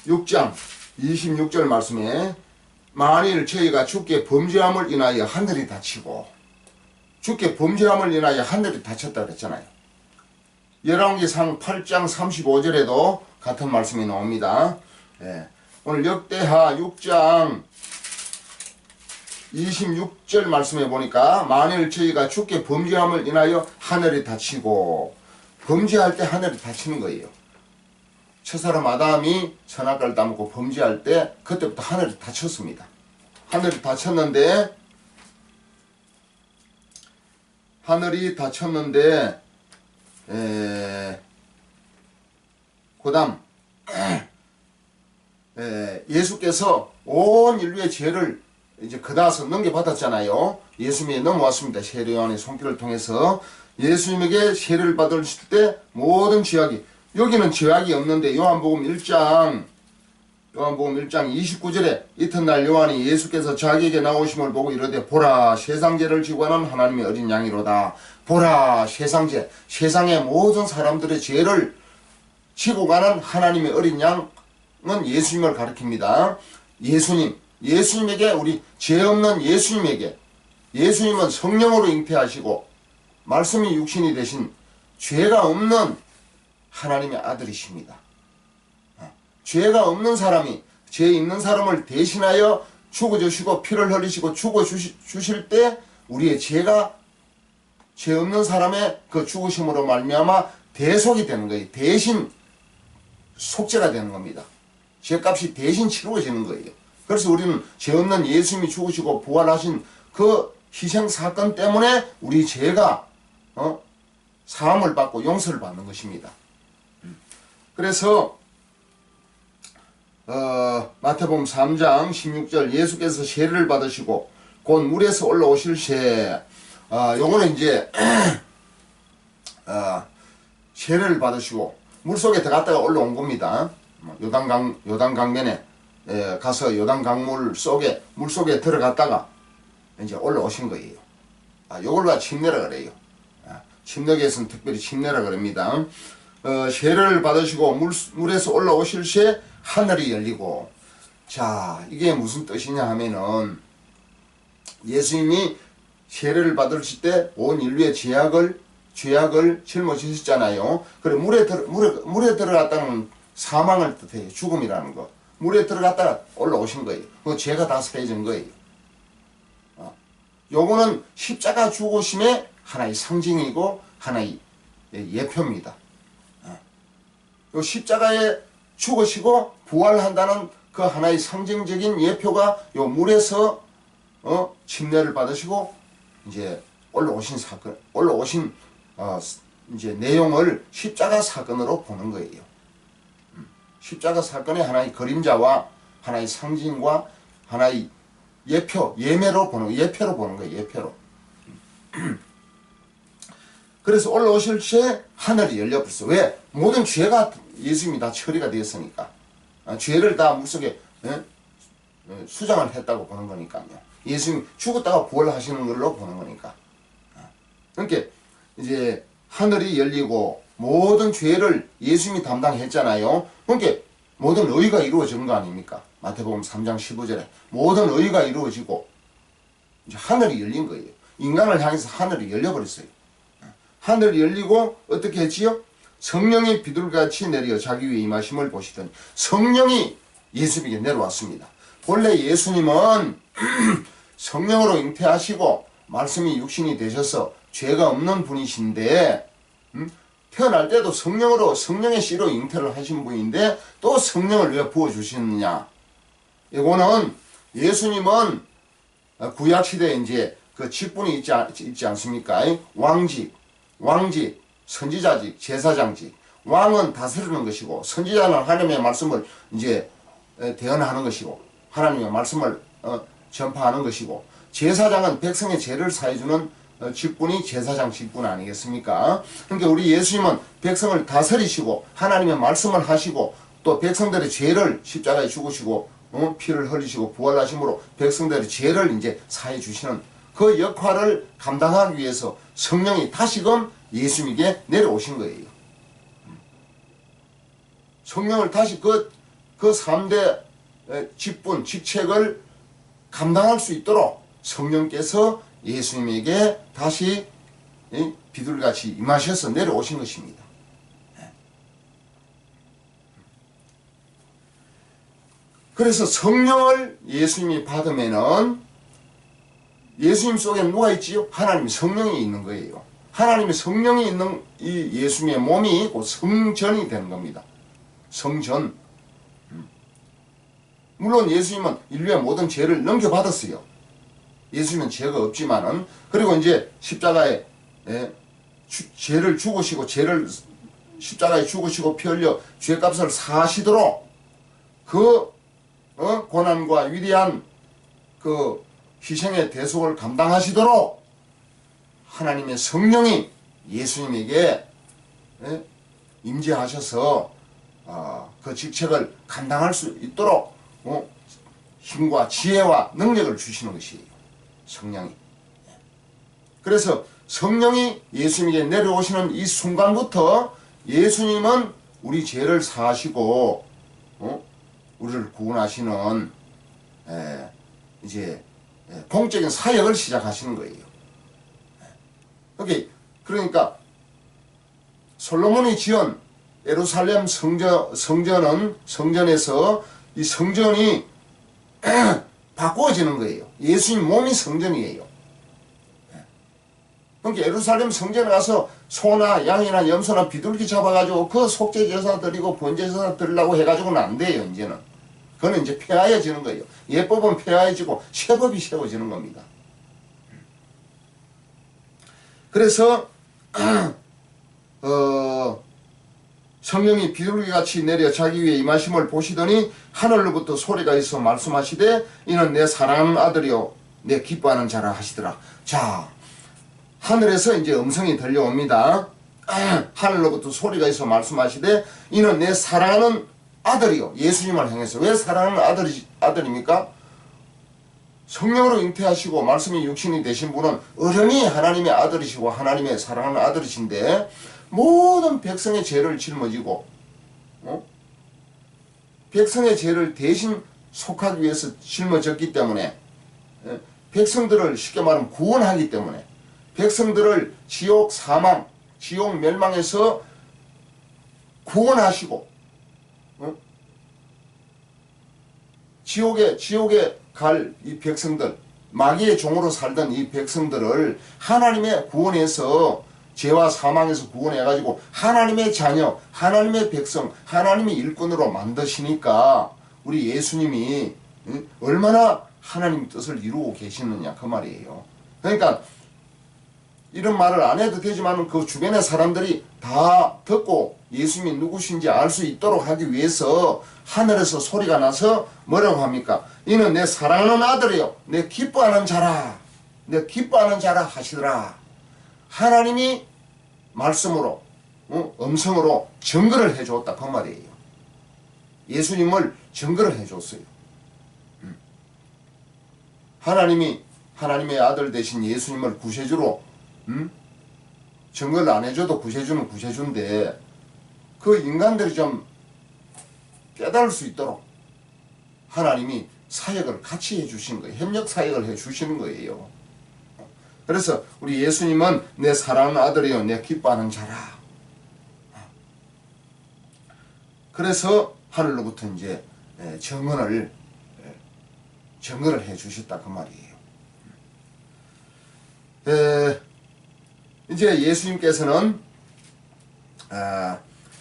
6장 26절 말씀에 만일 저희가 주께 범죄함을 인하여 하늘이 닫히고, 주께 범죄함을 인하여 하늘이 닫혔다 그랬잖아요. 열왕기상 8장 35절에도 같은 말씀이 나옵니다. 오늘 역대하 6장 26절 말씀에 보니까 만일 저희가 주께 범죄함을 인하여 하늘이 닫히고, 범죄할 때 하늘이 닫히는 거예요. 첫사람 아담이 선악과를 따먹고 범죄할 때 그때부터 하늘이 닫혔습니다. 하늘이 닫혔는데 그 다음 예수께서 온 인류의 죄를 이제 그다서 넘겨받았잖아요. 예수님이 넘어왔습니다. 세례 요한의 손길을 통해서 예수님에게 세례를 받으실 때 모든 죄악이, 여기는 죄악이 없는데 요한복음 1장 29절에 이튿날 요한이 예수께서 자기에게 나오심을 보고 이르되 보라 세상죄를 지고 가는 하나님의 어린 양이로다. 보라 세상죄, 세상의 모든 사람들의 죄를 지고 가는 하나님의 어린 양은 예수님을 가리킵니다. 예수님에게, 우리 죄 없는 예수님에게, 예수님은 성령으로 잉태하시고 말씀이 육신이 되신 죄가 없는 하나님의 아들이십니다. 죄가 없는 사람이 죄 있는 사람을 대신하여 죽어주시고 피를 흘리시고 죽어주실 때 우리의 죄가 죄 없는 사람의 그 죽으심으로 말미암아 대속이 되는 거예요. 대신 속죄가 되는 겁니다. 죄값이 대신 치루어지는 거예요. 그래서 우리는 죄 없는 예수님이 죽으시고 부활하신 그 희생사건 때문에 우리 죄가 사함을 받고 용서를 받는 것입니다. 그래서 마태복음 3장 16절 예수께서 세례를 받으시고 곧 물에서 올라오실 새, 요거는 이제 세례를 받으시고 물속에 들어갔다가 올라온 겁니다. 요단강변에 가서 요단강물 속에, 물속에 들어갔다가 이제 올라오신 거예요. 요걸로 침례라 그래요. 침례계에서는 특별히 침례라 그럽니다. 세례를 받으시고 물에서 올라오실 새 하늘이 열리고. 자, 이게 무슨 뜻이냐 하면은 예수님이 세례를 받으실 때 온 인류의 죄악을 짊어지셨잖아요. 그래 물에 들어갔다는 사망을 뜻해요. 죽음이라는 거. 물에 들어갔다가 올라오신 거예요. 그 죄가 다 사해진 거예요. 요거는 십자가 죽으심의 하나의 상징이고 하나의 예표입니다. 요 십자가에 죽으시고 부활한다는 그 하나의 상징적인 예표가 요 물에서 침례를 받으시고 이제 올라오신 사건, 이제 내용을 십자가 사건으로 보는 거예요. 십자가 사건의 하나의 그림자와 하나의 상징과 하나의 예표로 보는 거예요. 예표로. 그래서 올라오실 때 하늘이 열려버렸어. 왜? 모든 죄가 예수님이 다 처리가 되었으니까. 죄를 다 물속에 수장을 했다고 보는 거니까요. 예수님이 죽었다가 부활하시는 걸로 보는 거니까. 그러니까 이제 하늘이 열리고 모든 죄를 예수님이 담당했잖아요. 그러니까 모든 의가 이루어진 거 아닙니까? 마태복음 3장 15절에 모든 의가 이루어지고 이제 하늘이 열린 거예요. 인간을 향해서 하늘이 열려버렸어요. 하늘이 열리고 어떻게 했지요? 성령이 비둘기같이 내려 자기 위에 임하심을 보시더니 성령이 예수님에게 내려왔습니다. 본래 예수님은 성령으로 잉태하시고 말씀이 육신이 되셔서 죄가 없는 분이신데 태어날 때도 성령의 씨로 잉태를 하신 분인데 또 성령을 왜 부어주시느냐. 이거는 예수님은 구약시대에 이제 그 직분이 있지 않습니까? 왕직, 선지자직, 제사장직. 왕은 다스리는 것이고 선지자는 하나님의 말씀을 이제 대언하는 것이고 하나님의 말씀을 전파하는 것이고 제사장은 백성의 죄를 사해주는 직분이 제사장 직분 아니겠습니까? 그러니까 우리 예수님은 백성을 다스리시고 하나님의 말씀을 하시고 또 백성들의 죄를 십자가에 죽으시고 피를 흘리시고 부활하심으로 백성들의 죄를 이제 사해 주시는 그 역할을 감당하기 위해서 성령이 다시금 예수님에게 내려오신 거예요. 성령을 다시 그 3대 직분, 직책을 감당할 수 있도록 성령께서 예수님에게 다시 비둘기같이 임하셔서 내려오신 것입니다. 그래서 성령을 예수님이 받으면은 예수님 속에 누가 있지요? 하나님의 성령이 있는 거예요. 하나님의 성령이 있는 이 예수님의 몸이 곧 성전이 되는 겁니다. 성전. 물론 예수님은 인류의 모든 죄를 넘겨받았어요. 예수님은 죄가 없지만은 그리고 이제 십자가에 죄를 죽으시고 십자가에 죽으시고 피 흘려 죄값을 사하시도록 그 고난과 위대한 그 희생의 대속을 감당하시도록 하나님의 성령이 예수님에게 임재하셔서 그 직책을 감당할 수 있도록 힘과 지혜와 능력을 주시는 것이에요. 성령이. 그래서 성령이 예수님에게 내려오시는 이 순간부터 예수님은 우리 죄를 사하시고 우리를 구원하시는 이제 공적인 사역을 시작하시는 거예요. 그러니까 솔로몬이 지은 예루살렘 성전에서 이 성전이 바꾸어지는 거예요. 예수님 몸이 성전이에요. 그러니까 예루살렘 성전에 가서 소나 양이나 염소나 비둘기 잡아가지고 그 속죄제사 드리고 번제제사 드리려고 해가지고는 안 돼요. 이제는 그거는 이제 폐하여지는 거예요. 예법은 폐하여지고 셰법이 세워지는 겁니다. 그래서 성령이 비둘기같이 내려 자기 위에 임하심을 보시더니 하늘로부터 소리가 있어 말씀하시되 이는 내 사랑하는 아들이요 내 기뻐하는 자라 하시더라. 자, 하늘에서 이제 음성이 들려옵니다. 하늘로부터 소리가 있어 말씀하시되 이는 내 사랑하는 아들이요. 예수님을 향해서. 왜 사랑하는 아들입니까? 성령으로 잉태하시고 말씀이 육신이 되신 분은 어련히 하나님의 아들이시고 하나님의 사랑하는 아들이신데 모든 백성의 죄를 짊어지고 백성의 죄를 대신 속하기 위해서 짊어졌기 때문에 백성들을 쉽게 말하면 구원하기 때문에 백성들을 지옥 사망, 지옥 멸망에서 구원하시고 지옥에 갈 이 백성들, 마귀의 종으로 살던 이 백성들을 하나님의 구원해서 죄와 사망에서 구원해가지고 하나님의 자녀, 하나님의 백성, 하나님의 일꾼으로 만드시니까 우리 예수님이 얼마나 하나님 뜻을 이루고 계시느냐 그 말이에요. 그러니까 이런 말을 안 해도 되지만 그 주변의 사람들이 다 듣고 예수님이 누구신지 알 수 있도록 하기 위해서 하늘에서 소리가 나서 뭐라고 합니까? 이는 내 사랑하는 아들이요 내 기뻐하는 자라, 내 기뻐하는 자라 하시더라. 하나님이 말씀으로 음성으로 증거를 해줬다 그 말이에요. 예수님을 증거를 해줬어요. 하나님이 하나님의 아들 되신 예수님을 구세주로 증거를 안 해줘도 구세주는 구세주인데 그 인간들이 좀 깨달을 수 있도록 하나님이 사역을 같이 해주신 거예요. 협력 사역을 해주시는 거예요. 그래서 우리 예수님은 내 사랑하는 아들이요 내 기뻐하는 자라. 그래서 하늘로부터 이제 증언을 해 주셨다 그 말이에요. 이제 예수님께서는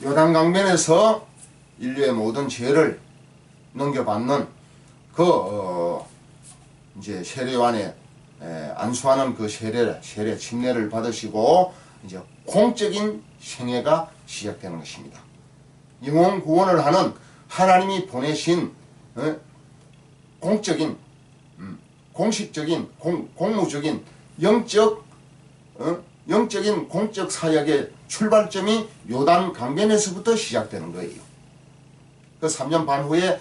요단강변에서 인류의 모든 죄를 넘겨받는 이제 세례요한의 안수하는 그 세례 침례를 받으시고 이제 공적인 생애가 시작되는 것입니다. 영혼 구원을 하는 하나님이 보내신 공적인 공식적인 공무적인 영적인 공적 사역의 출발점이 요단 강변에서부터 시작되는 거예요. 그 3년 반 후에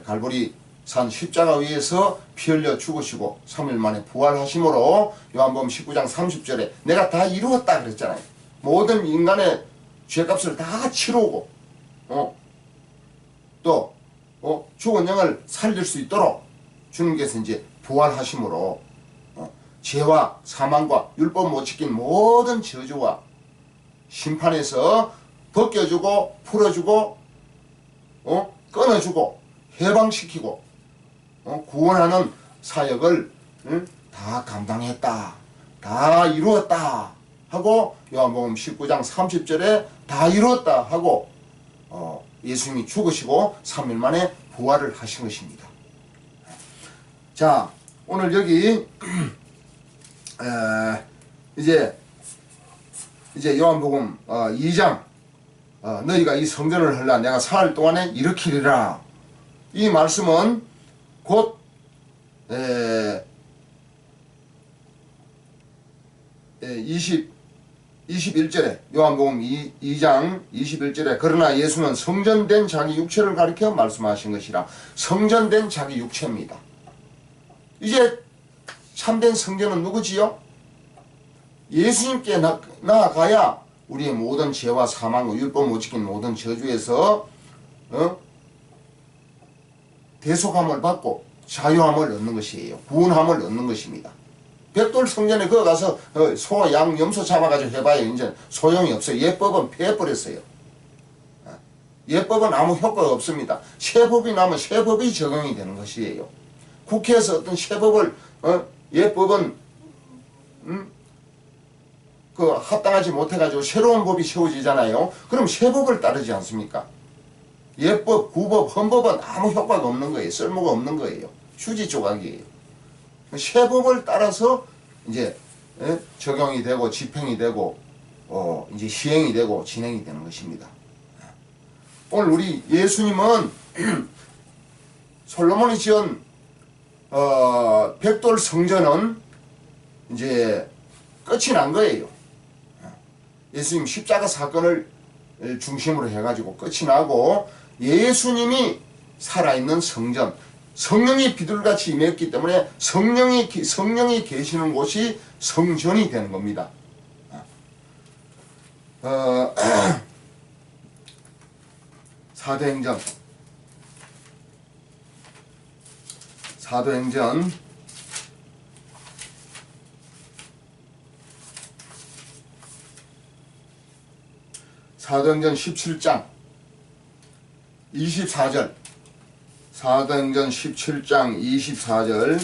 갈보리 산 십자가 위에서 피 흘려 죽으시고 3일 만에 부활하심으로 요한복음 19장 30절에 내가 다 이루었다 그랬잖아요. 모든 인간의 죄값을 다 치르고 또 죽은 영을 살릴 수 있도록 주님께서 이제 부활하심으로 죄와 사망과 율법 못 지킨 모든 저주와 심판에서 벗겨주고 풀어주고 끊어주고 해방시키고 구원하는 사역을 다 감당했다, 다 이루었다 하고 요한복음 19장 30절에 다 이루었다 하고 예수님이 죽으시고 3일 만에 부활을 하신 것입니다. 자, 오늘 여기 이제 요한복음 2장 너희가 이 성전을 헐라 내가 사흘 동안에 일으키리라. 이 말씀은 곧 21절에 요한복음 2장 21절에 그러나 예수는 성전된 자기 육체를 가리켜 말씀하신 것이라. 성전된 자기 육체입니다. 이제 참된 성전은 누구지요? 예수님께 나아가야 우리의 모든 죄와 사망과 율법 못 지킨 모든 저주에서 대속함을 받고 자유함을 얻는 것이에요. 구원함을 얻는 것입니다. 벽돌 성전에 그거 가서 소, 양, 염소 잡아가지고 해봐야 이제 소용이 없어요. 예법은 폐해버렸어요. 예법은 아무 효과가 없습니다. 새 법이 나면 새 법이 적용이 되는 것이에요. 국회에서 어떤 새 법을 예법은 그 합당하지 못해가지고 새로운 법이 세워지잖아요. 그럼 새 법을 따르지 않습니까? 예법, 구법, 헌법은 아무 효과가 없는 거예요. 쓸모가 없는 거예요. 휴지 조각이에요. 새 법을 따라서 이제 적용이 되고 집행이 되고 이제 시행이 되고 진행이 되는 것입니다. 오늘 우리 예수님은 솔로몬이 지은 벽돌 성전은 이제 끝이 난 거예요. 예수님 십자가 사건을 중심으로 해가지고 끝이 나고 예수님이 살아있는 성전, 성령이 비둘같이 임했기 때문에 성령이 계시는 곳이 성전이 되는 겁니다. 사도행전 17장 24절 사도행전 17장 24절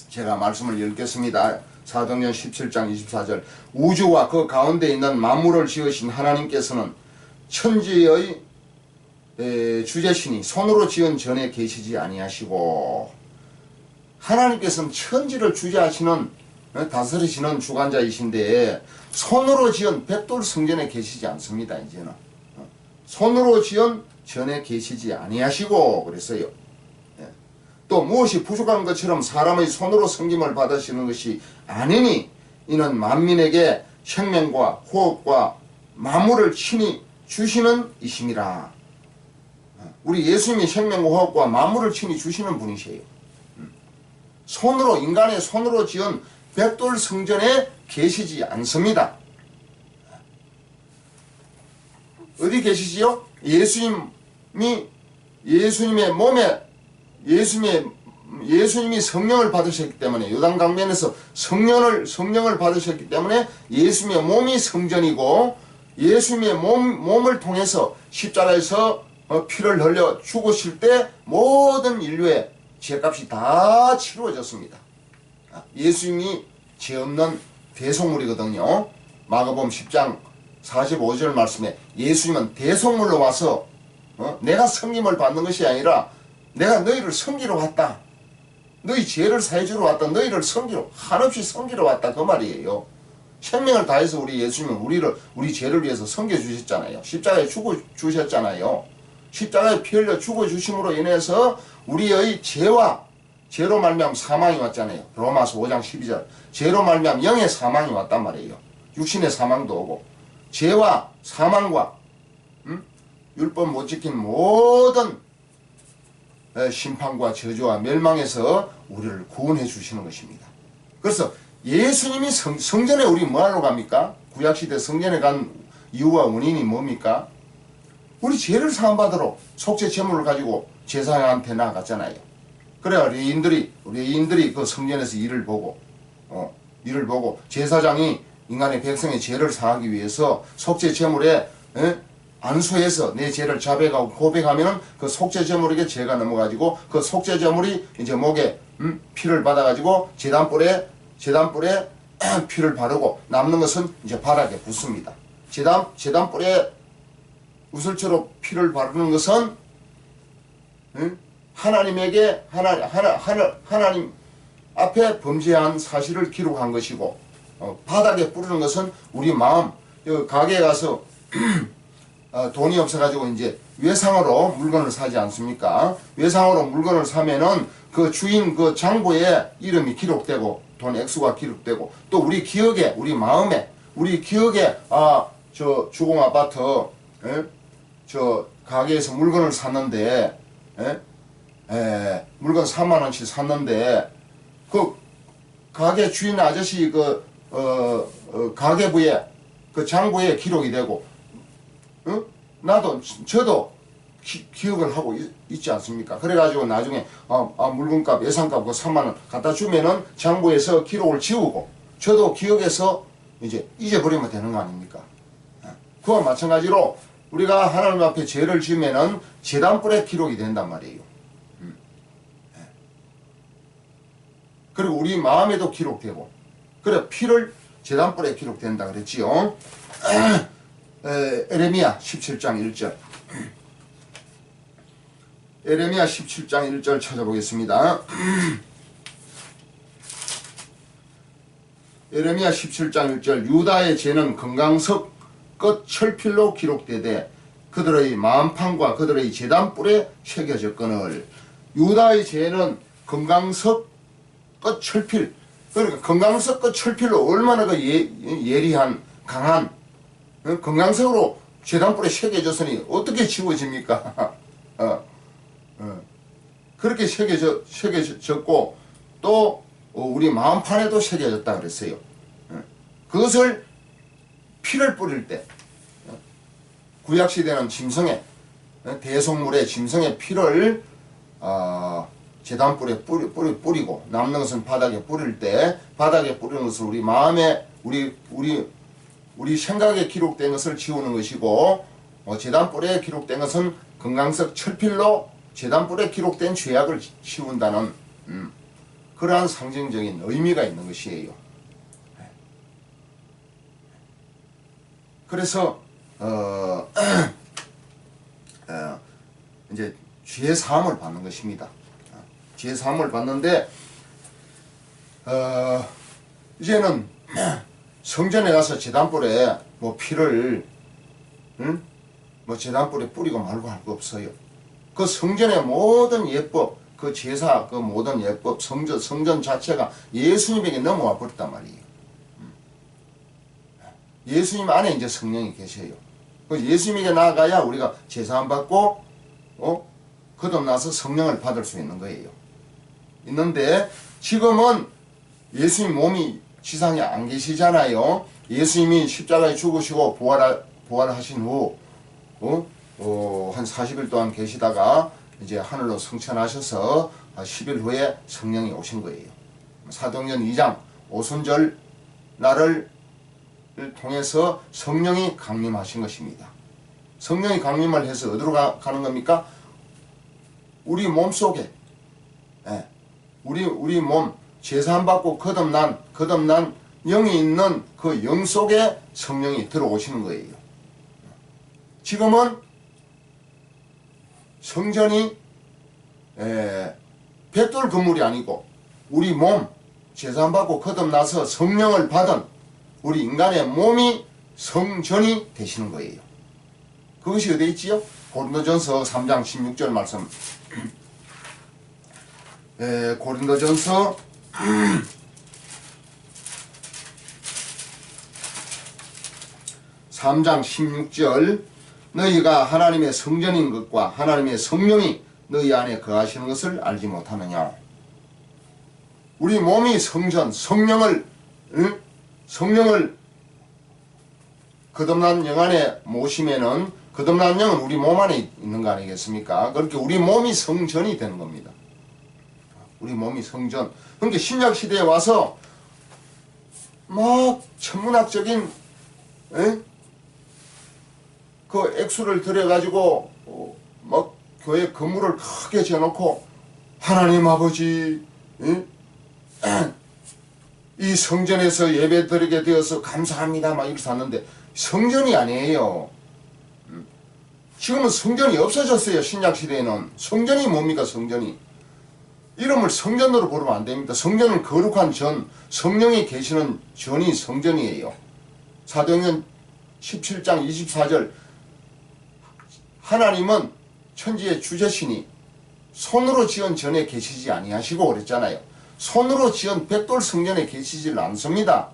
제가 말씀을 읽겠습니다. 사도행전 17장 24절 우주와 그 가운데 있는 만물을 지으신 하나님께서는 천지의 주제신이 손으로 지은 전에 계시지 아니하시고 하나님께서는 천지를 주재하시는 다스리시는 주관자이신데 손으로 지은 벽돌 성전에 계시지 않습니다. 이제는 손으로 지은 전에 계시지 아니하시고 그랬어요. 또 무엇이 부족한 것처럼 사람의 손으로 섬김을 받으시는 것이 아니니 이는 만민에게 생명과 호흡과 만물을 친히 주시는 이심이라. 우리 예수님이 생명과 호흡과 만물을 친히 주시는 분이세요. 손으로 인간의 손으로 지은 벽돌 성전에 계시지 않습니다. 어디 계시지요? 예수님의 몸에 예수님의 예수님이 성령을 받으셨기 때문에 요단강변에서 성령을 받으셨기 때문에 예수님의 몸이 성전이고 예수님의 몸을 통해서 십자가에서 피를 흘려 죽으실 때 모든 인류의 죄값이 다 치루어졌습니다. 예수님이 죄 없는 대속물이거든요. 마가복음 10장 45절 말씀에 예수님은 대속물로 와서 내가 섬김을 받는 것이 아니라 내가 너희를 섬기러 왔다. 너희 죄를 사해주러 왔다. 너희를 섬기러 한없이 섬기러 왔다. 그 말이에요. 생명을 다해서 우리 예수님은 우리 죄를 위해서 섬겨주셨잖아요. 십자가에 죽어주셨잖아요. 십자가에 피 흘려 죽어주심으로 인해서 우리의 죄로 말미암아 사망이 왔잖아요. 로마서 5장 12절. 죄로 말미암아 영의 사망이 왔단 말이에요. 육신의 사망도 오고 죄와 사망과 율법 못 지킨 모든 심판과 저주와 멸망에서 우리를 구원해 주시는 것입니다. 그래서 예수님이 성전에 우리 뭐하러 갑니까? 구약시대 성전에 간 이유와 원인이 뭡니까? 우리 죄를 사함받으러 속죄 제물을 가지고 제사장한테 나갔잖아요. 그래야 레위인들이 그 성전에서 일을 보고 제사장이 인간의 백성의 죄를 사하기 위해서 속죄 제물에 안수해서 내 죄를 자백하고 고백하면은 그 속죄 제물에게 죄가 넘어가지고 그 속죄 제물이 이제 목에 피를 받아가지고 제단불에 피를 바르고 남는 것은 이제 바닥에 붓습니다. 제단불에 우슬처럼 피를 바르는 것은 하나님에게 하나님 앞에 범죄한 사실을 기록한 것이고 바닥에 뿌리는 것은 우리 마음. 가게에 가서 돈이 없어가지고 이제 외상으로 물건을 사지 않습니까? 외상으로 물건을 사면은 그 주인 그 장부에 이름이 기록되고 돈 액수가 기록되고 또 우리 기억에 우리 마음에 우리 기억에 저 주공 아파트 저 가게에서 물건을 샀는데 물건 3만 원씩 샀는데 그 가게 주인 아저씨 가계부에 그 장부에 기록이 되고 저도 기억을 하고 있지 않습니까? 그래가지고 나중에 물건값 예상값 그 3만원 갖다 주면은 장부에서 기록을 지우고 저도 기억해서 이제 잊어버리면 되는 거 아닙니까? 그와 마찬가지로 우리가 하나님 앞에 죄를 지으면은 제단불에 기록이 된단 말이에요. 그리고 우리 마음에도 기록되고 그래 피를 제단불에 기록된다 그랬지요. 에레미야 17장 1절 에레미야 17장 1절 찾아보겠습니다. 에레미야 17장 1절 유다의 죄는 금강석 끝 철필로 기록되되 그들의 마음판과 그들의 제단불에 새겨졌거늘. 유다의 죄는 금강석 끝 철필, 그러니까 금강석 끝 철필로 얼마나 그 예리한 강한 금강석으로 제단불에 새겨졌으니 어떻게 지워집니까? 그렇게 새겨졌고 또 우리 마음판에도 새겨졌다 그랬어요. 그것을 피를 뿌릴 때 구약시대는 짐승의 대속물의 짐승의 피를 제단불에 뿌리고 남는 것은 바닥에 뿌릴 때 바닥에 뿌리는 것을 우리 마음에 우리 생각에 기록된 것을 지우는 것이고 제단불에 기록된 것은 금강석 철필로 제단불에 기록된 죄악을 지운다는 그러한 상징적인 의미가 있는 것이에요. 그래서 이제 죄 사함을 받는 것입니다. 죄 사함을 받는데 이제는 성전에 가서 제단불에 뭐 피를 뭐 제단불에 뿌리고 말고 할 거 없어요. 그 성전의 모든 예법, 그 제사, 그 모든 예법, 성전 자체가 예수님에게 넘어와 버렸단 말이에요. 예수님 안에 이제 성령이 계셔요. 예수님에게 나아가야 우리가 제사함 받고 거듭나서 성령을 받을 수 있는 거예요. 있는데 지금은 예수님 몸이 지상에 안 계시잖아요. 예수님이 십자가에 죽으시고 부활하신 후 한 40일 동안 계시다가 이제 하늘로 승천하셔서 10일 후에 성령이 오신 거예요. 사도행전 2장 오순절 날을 통해서 성령이 강림하신 것입니다. 성령이 강림을 해서 어디로 가는 겁니까? 우리 몸 속에, 우리 몸 제사함 받고 거듭난 영이 있는 그 영 속에 성령이 들어오시는 거예요. 지금은 성전이 벽돌 건물이 아니고 우리 몸 제사함 받고 거듭나서 성령을 받은 우리 인간의 몸이 성전이 되시는 거예요. 그것이 어디에 있지요? 고린도전서 3장 16절 말씀. 고린도전서 3장 16절 너희가 하나님의 성전인 것과 하나님의 성령이 너희 안에 거하시는 것을 알지 못하느냐. 우리 몸이 성전, 성령을 거듭난 영 안에 모시면은 거듭난 영은 우리 몸 안에 있는 거 아니겠습니까? 그렇게 우리 몸이 성전이 되는 겁니다. 우리 몸이 성전. 그러니까 신약 시대에 와서 막 천문학적인 그 액수를 들여가지고 막 교회 건물을 크게 지어놓고 하나님 아버지 이 성전에서 예배 드리게 되어서 감사합니다 막 이렇게 샀는데 성전이 아니에요. 지금은 성전이 없어졌어요. 신약시대에는. 성전이 뭡니까? 성전이. 이름을 성전으로 부르면 안 됩니다. 성전은 거룩한 전, 성령이 계시는 전이 성전이에요. 사도행전 17장 24절 하나님은 천지의 주제시니 손으로 지은 전에 계시지 아니하시고 그랬잖아요. 손으로 지은 벽돌 성전에 계시질 않습니다.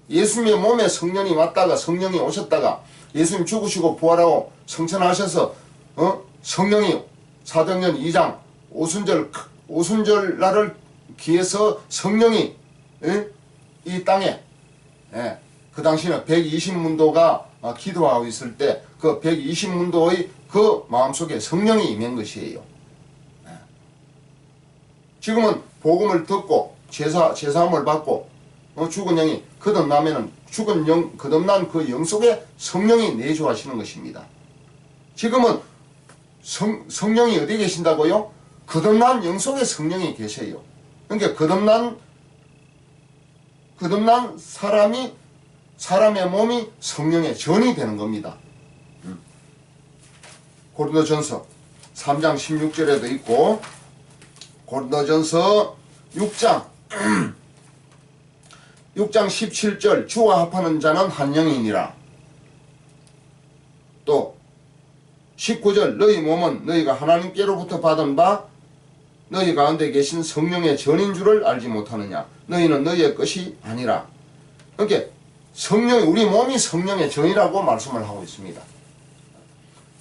예수님의 몸에 성령이 왔다가 성령이 오셨다가 예수님 죽으시고 부활하고 성천하셔서 성령이 사도행전 2장 오순절 날을 기해서 성령이 이 땅에 그 당시에는 120문도가 기도하고 있을 때 그 120문도의 그 마음속에 성령이 임한 것이에요. 지금은 복음을 듣고 제사함을 받고 죽은 영이 거듭나면은 죽은 영 거듭난 그 영 속에 성령이 내주하시는 것입니다. 지금은 성령이 어디에 계신다고요? 거듭난 영 속에 성령이 계세요. 그러니까 거듭난 사람의 몸이 성령의 전이 되는 겁니다. 고린도전서 3장 16절에도 있고 고린도전서 6장 17절 주와 합하는 자는 한 영이니라. 또 19절 너희 몸은 너희가 하나님께로부터 받은 바 너희 가운데 계신 성령의 전인 줄을 알지 못하느냐. 너희는 너희의 것이 아니라. 그러니까 우리 몸이 성령의 전이라고 말씀을 하고 있습니다.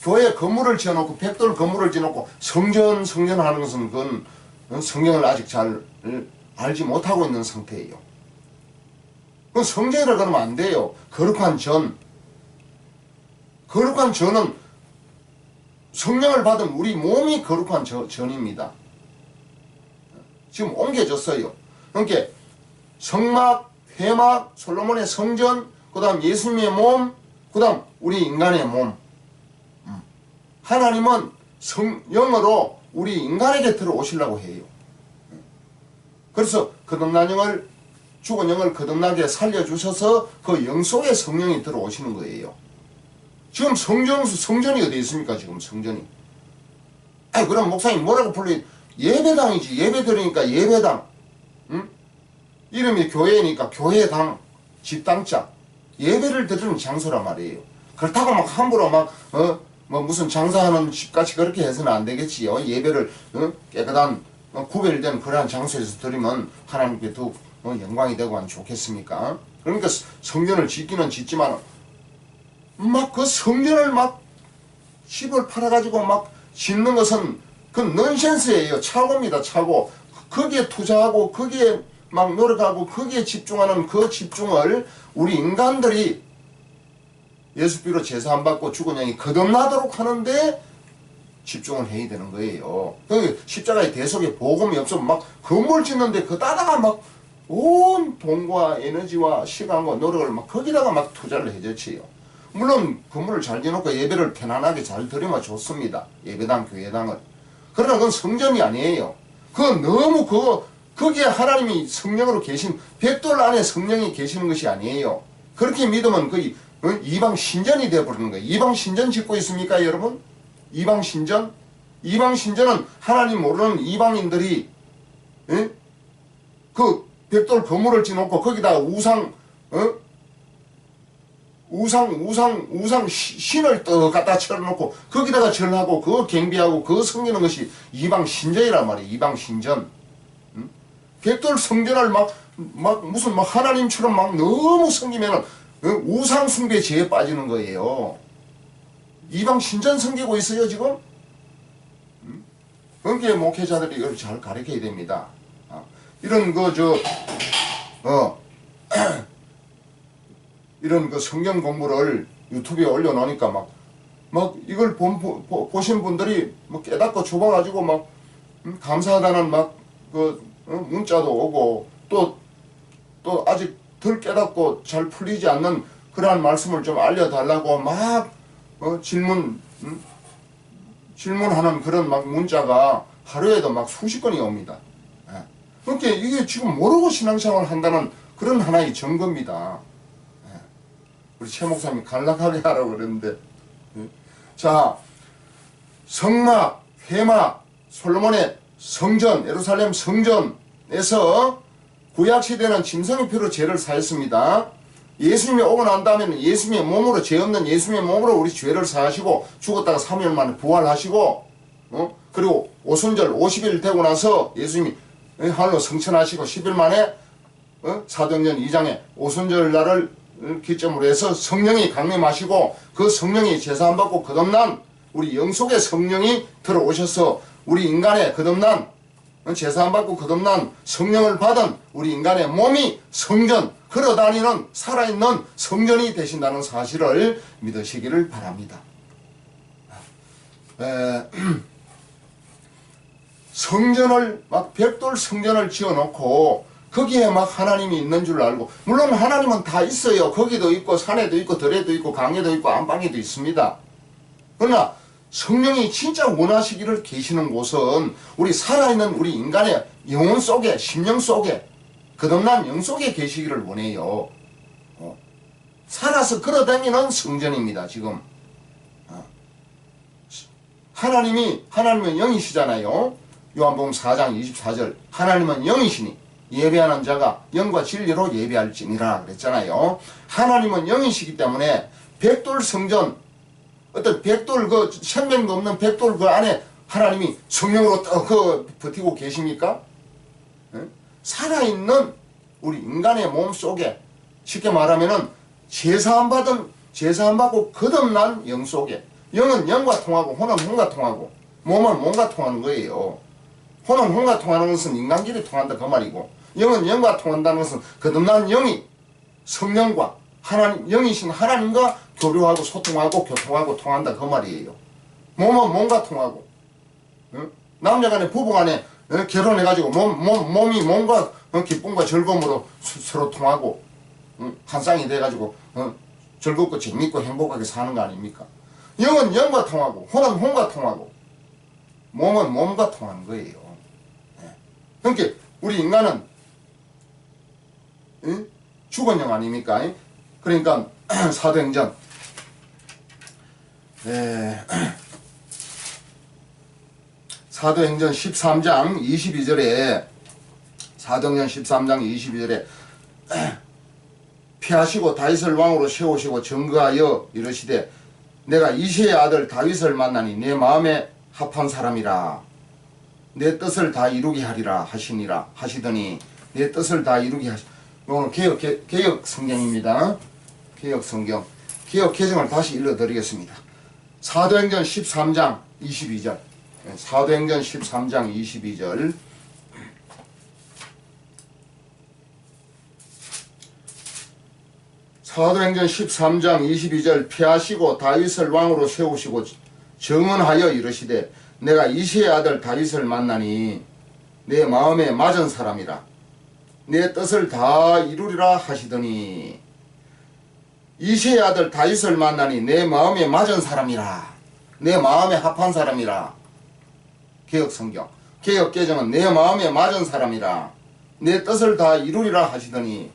교회 건물을 지어놓고 벽돌 건물을 지어놓고 성전 하는 것은 그건 성경을 아직 잘 알지 못하고 있는 상태예요. 그건 성전이라 그러면 안 돼요. 거룩한 전은 성령을 받은 우리 몸이 거룩한 전입니다. 지금 옮겨졌어요. 그러니까 성막, 회막, 솔로몬의 성전, 그 다음 예수님의 몸, 그 다음 우리 인간의 몸. 하나님은 영으로 우리 인간에게 들어오시려고 해요. 그래서 거듭난 영을 죽은 영을 거듭나게 살려주셔서 그 영 속에 성령이 들어오시는 거예요. 지금 성전이 어디 있습니까? 지금 성전이. 그럼 목사님 뭐라고 불러요? 예배당이지. 예배 드리니까 예배당. 이름이 교회니까 교회당, 집당자. 예배를 드리는 장소란 말이에요. 그렇다고 막 함부로 무슨 장사하는 집같이 그렇게 해서는 안 되겠지요. 예배를 깨끗한 구별된 그러한 장소에서 드리면 하나님께 더욱 영광이 되고 하면 좋겠습니까? 그러니까 성전을 짓기는 짓지만 막 그 성전을 막 집을 팔아가지고 막 짓는 것은 그 넌센스예요. 착오입니다. 착오. 거기에 투자하고 거기에 막 노력하고 거기에 집중하는 그 집중을 우리 인간들이 예수비로 제사 안 받고 죽은 영이 거듭나도록 하는데 집중을 해야 되는 거예요. 그 십자가의 대속에 복음이 없으면 막 건물 짓는데 그다다가 막 온 돈과 에너지와 시간과 노력을 막 거기다가 막 투자를 해줬지요. 물론 건물을 잘 지어놓고 예배를 편안하게 잘 드리면 좋습니다. 예배당, 교회당을. 그러나 그건 성전이 아니에요. 그건 너무 거기에 하나님이 성령으로 계신 벽돌 안에 성령이 계시는 것이 아니에요. 그렇게 믿으면 거의 이방 신전이 되어버리는 거예요. 이방 신전 짓고 있습니까, 여러분? 이방 신전? 이방 신전은 하나님 모르는 이방인들이 그 벽돌 건물을 짓놓고 거기다 우상 신을 떠 갖다 쳐놓고 거기다가 절하고 그거 경배하고 그거 섬기는 것이 이방 신전이란 말이에요. 이방 신전. 벽돌 성전을 막 무슨 막 하나님처럼 막 너무 섬기면은 우상 숭배 죄에 빠지는 거예요. 이방 신전 섬기고 있어요 지금. 그러니까 목회자들이 이걸 잘 가르쳐야 됩니다. 이런 이런 그 성경 공부를 유튜브에 올려놓으니까 막 이걸 보신 분들이 뭐 깨닫고 좁아가지고 막 감사하다는 문자도 오고 또 아직 덜 깨닫고 잘 풀리지 않는 그러한 말씀을 좀 알려달라고 막 질문하는 그런 막 문자가 하루에도 막 수십 건이 옵니다. 그러니까 이게 지금 모르고 신앙생활을 한다는 그런 하나의 증거입니다. 우리 최 목사님이 간략하게 하라고 그랬는데, 자, 성막, 회막, 솔로몬의 성전, 예루살렘 성전에서 구약시대는 짐승의 피로 죄를 사했습니다. 예수님이 오고 난 다음에는 예수님의 몸으로, 죄 없는 예수님의 몸으로 우리 죄를 사하시고 죽었다가 3일 만에 부활하시고 그리고 오순절 50일 되고 나서 예수님이 하늘로 승천하시고 10일 만에 사도행전 2장에 오순절 날을 기점으로 해서 성령이 강림하시고 그 성령이 제사 안 받고 거듭난 우리 영속의 성령이 들어오셔서 우리 인간의 거듭난 제사 안 받고 거듭난 성령을 받은 우리 인간의 몸이 성전, 걸어다니는 살아있는 성전이 되신다는 사실을 믿으시기를 바랍니다. 성전을 막 벽돌 성전을 지어놓고 거기에 막 하나님이 있는 줄 알고, 물론 하나님은 다 있어요. 거기도 있고 산에도 있고 들에도 있고 강에도 있고 안방에도 있습니다. 그러나 성령이 진짜 원하시기를 계시는 곳은 우리 살아있는 우리 인간의 영혼 속에, 심령 속에, 거듭난 영 속에 계시기를 원해요. 살아서 걸어다니는 성전입니다. 지금 하나님은 영이시잖아요. 요한복음 4장 24절 하나님은 영이시니 예배하는 자가 영과 진리로 예배할지니라 그랬잖아요. 하나님은 영이시기 때문에 벽돌 성전, 어떤 벽돌 생명도 없는 벽돌 안에 하나님이 성령으로 버티고 계십니까? 살아있는 우리 인간의 몸 속에, 쉽게 말하면은 제사 안 받고 거듭난 영 속에, 영은 영과 통하고 혼은 혼과 통하고 몸은 몸과 통하는 거예요. 혼은 혼과 통하는 것은 인간끼리 통한다 그 말이고, 영은 영과 통한다는 것은 거듭난 영이 성령과 영이신 하나님과 교류하고 소통하고 교통하고 통한다 그 말이에요. 몸은 몸과 통하고, 남녀간에 부부간에 결혼해가지고 몸이 몸과 기쁨과 즐거움으로 서로 통하고 한 쌍이 돼가지고 즐겁고 재밌고 행복하게 사는 거 아닙니까? 영은 영과 통하고 혼은 혼과 통하고 몸은 몸과 통하는 거예요. 그러니까 우리 인간은 죽은 영 아닙니까? 그러니까 사도행전 사도행전 13장 22절에 사도행전 13장 22절에 피하시고 다윗을 왕으로 세우시고 증거하여 이르시되 내가 이새의 아들 다윗을 만나니 내 마음에 합한 사람이라 내 뜻을 다 이루게 하리라 하시더니 내 뜻을 다 이루게 이거는 개역 성경입니다. 개역 성경. 개역 개정을 다시 읽어드리겠습니다. 사도행전 13장 22절. 사도행전 13장 22절. 사도행전 13장 22절 피하시고 다윗을 왕으로 세우시고 정언하여 이르시되 내가 이새의 아들 다윗을 만나니 내 마음에 맞은 사람이라 내 뜻을 다 이루리라 하시더니 이새의 아들 다윗을 만나니 내 마음에 맞은 사람이라 내 마음에 합한 사람이라. 개혁성경 개혁개정은 내 마음에 맞은 사람이라 내 뜻을 다 이루리라 하시더니,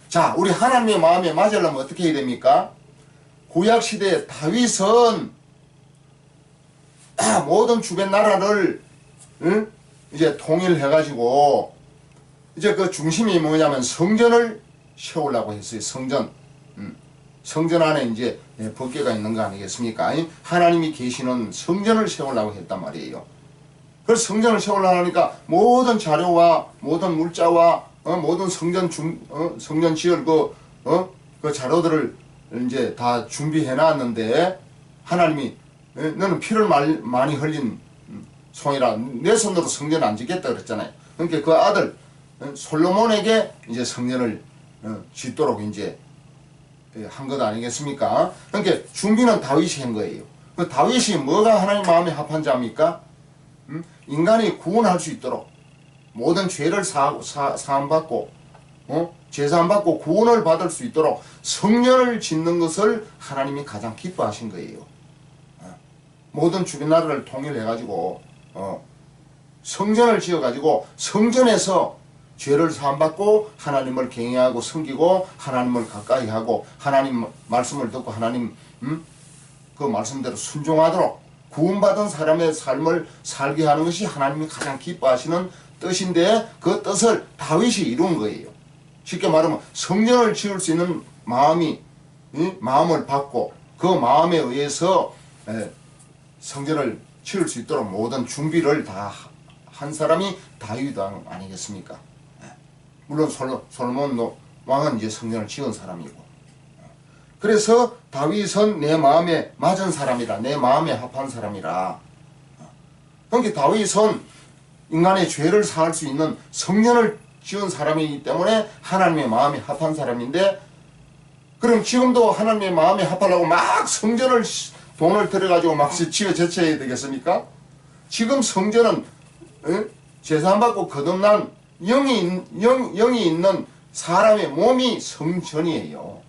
자, 우리 하나님의 마음에 맞으려면 어떻게 해야 됩니까? 구약시대 다윗은 모든 주변 나라를 이제 통일해가지고 이제 그 중심이 뭐냐면 성전을 세우려고 했어요. 성전. 성전 안에 이제 법궤가 있는 거 아니겠습니까? 하나님이 계시는 성전을 세우려고 했단 말이에요. 그래서 성전을 세우려고 하니까 모든 자료와 모든 물자와 모든 성전 성전 지을 그 자료들을 이제 다 준비해 놨는데 하나님이 너는 피를 많이 흘린 송이라 내 손으로 성전 안 짓겠다 그랬잖아요. 그러니까 그 아들 솔로몬에게 이제 성전을 짓도록 이제 한 것 아니겠습니까? 그러니까 준비는 다윗이 한 거예요. 그 다윗이 뭐가 하나님 마음에 합한 자입니까? 인간이 구원할 수 있도록 모든 죄를 사함받고 제사함받고 구원을 받을 수 있도록 성전을 짓는 것을 하나님이 가장 기뻐하신 거예요. 모든 주변 나라를 통일해가지고 성전을 지어가지고 성전에서 죄를 사함받고 하나님을 경외하고 섬기고 하나님을 가까이 하고 하나님 말씀을 듣고 하나님 그 말씀대로 순종하도록 구원받은 사람의 삶을 살게 하는 것이 하나님이 가장 기뻐하시는 뜻인데 그 뜻을 다윗이 이룬 거예요. 쉽게 말하면 성전을 지을 수 있는 마음을 받고 그 마음에 의해서 성전을 지을 수 있도록 모든 준비를 다 한 사람이 다윗 왕 아니겠습니까? 물론 솔로몬 왕은 이제 성전을 지은 사람이고. 그래서 다윗은 내 마음에 맞은 사람이라 내 마음에 합한 사람이라. 그러니까 다윗은 인간의 죄를 사할 수 있는 성전을 지은 사람이기 때문에 하나님의 마음에 합한 사람인데, 그럼 지금도 하나님의 마음에 합하려고 막 성전을 돈을 들여가지고 막 지어 제쳐야 되겠습니까? 지금 성전은 제사 안 받고 거듭난 영이 있는 사람의 몸이 성전이에요.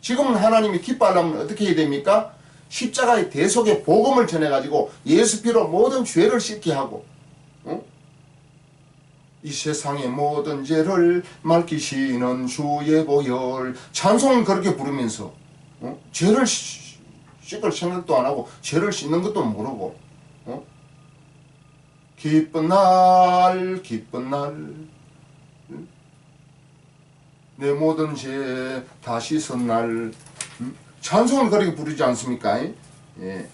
지금 하나님이 기뻐하려면 어떻게 해야 됩니까? 십자가의 대속의 복음을 전해가지고 예수 피로 모든 죄를 씻게 하고 이 세상의 모든 죄를 맡기시는 주의 보혈 찬송을 그렇게 부르면서 죄를 씻을 생각도 안 하고 죄를 씻는 것도 모르고 기쁜 날 기쁜 날 내 모든 죄 다시 선 날 찬송을 그렇게 부르지 않습니까? 예.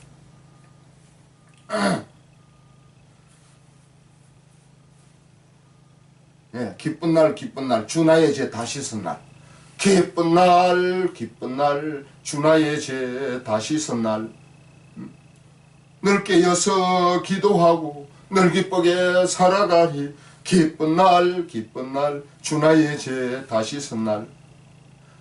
예, 기쁜 날 기쁜 날 주 나의 죄 다시 선 날 기쁜 날 기쁜 날 주 나의 죄 다시 선 날 늘 깨어서 기도하고 늘 기쁘게 살아가리 기쁜 날 기쁜 날 주 나의 죄 다시 선 날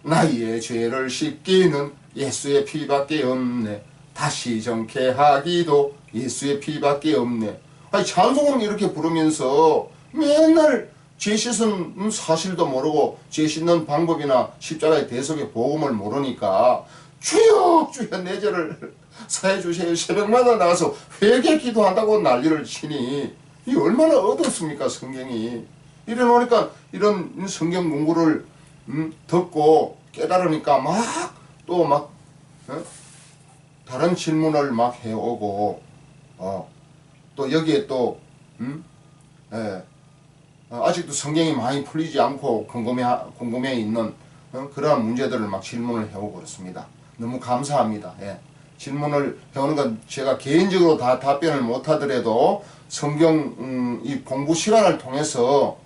나의 죄를 씻기는 예수의 피밖에 없네 다시 정케하기도 예수의 피밖에 없네. 아니 찬송은 이렇게 부르면서 맨날 죄 씻은 사실도 모르고 죄 씻는 방법이나 십자가의 대속의 복음을 모르니까 주여 주여 내 죄를 사해 주세요 새벽마다 나가서 회개 기도한다고 난리를 치니 이 얼마나 어둡습니까 성경이. 이래 놓으니까 이런 성경 공부를 듣고 깨달으니까 막 또 막 다른 질문을 막 해오고 또 여기에 또 아직도 성경이 많이 풀리지 않고 궁금해 있는 그러한 문제들을 막 질문을 해오고 그렇습니다. 너무 감사합니다. 예. 질문을 해오는 건 제가 개인적으로 다 답변을 못하더라도 성경 이 공부 시간을 통해서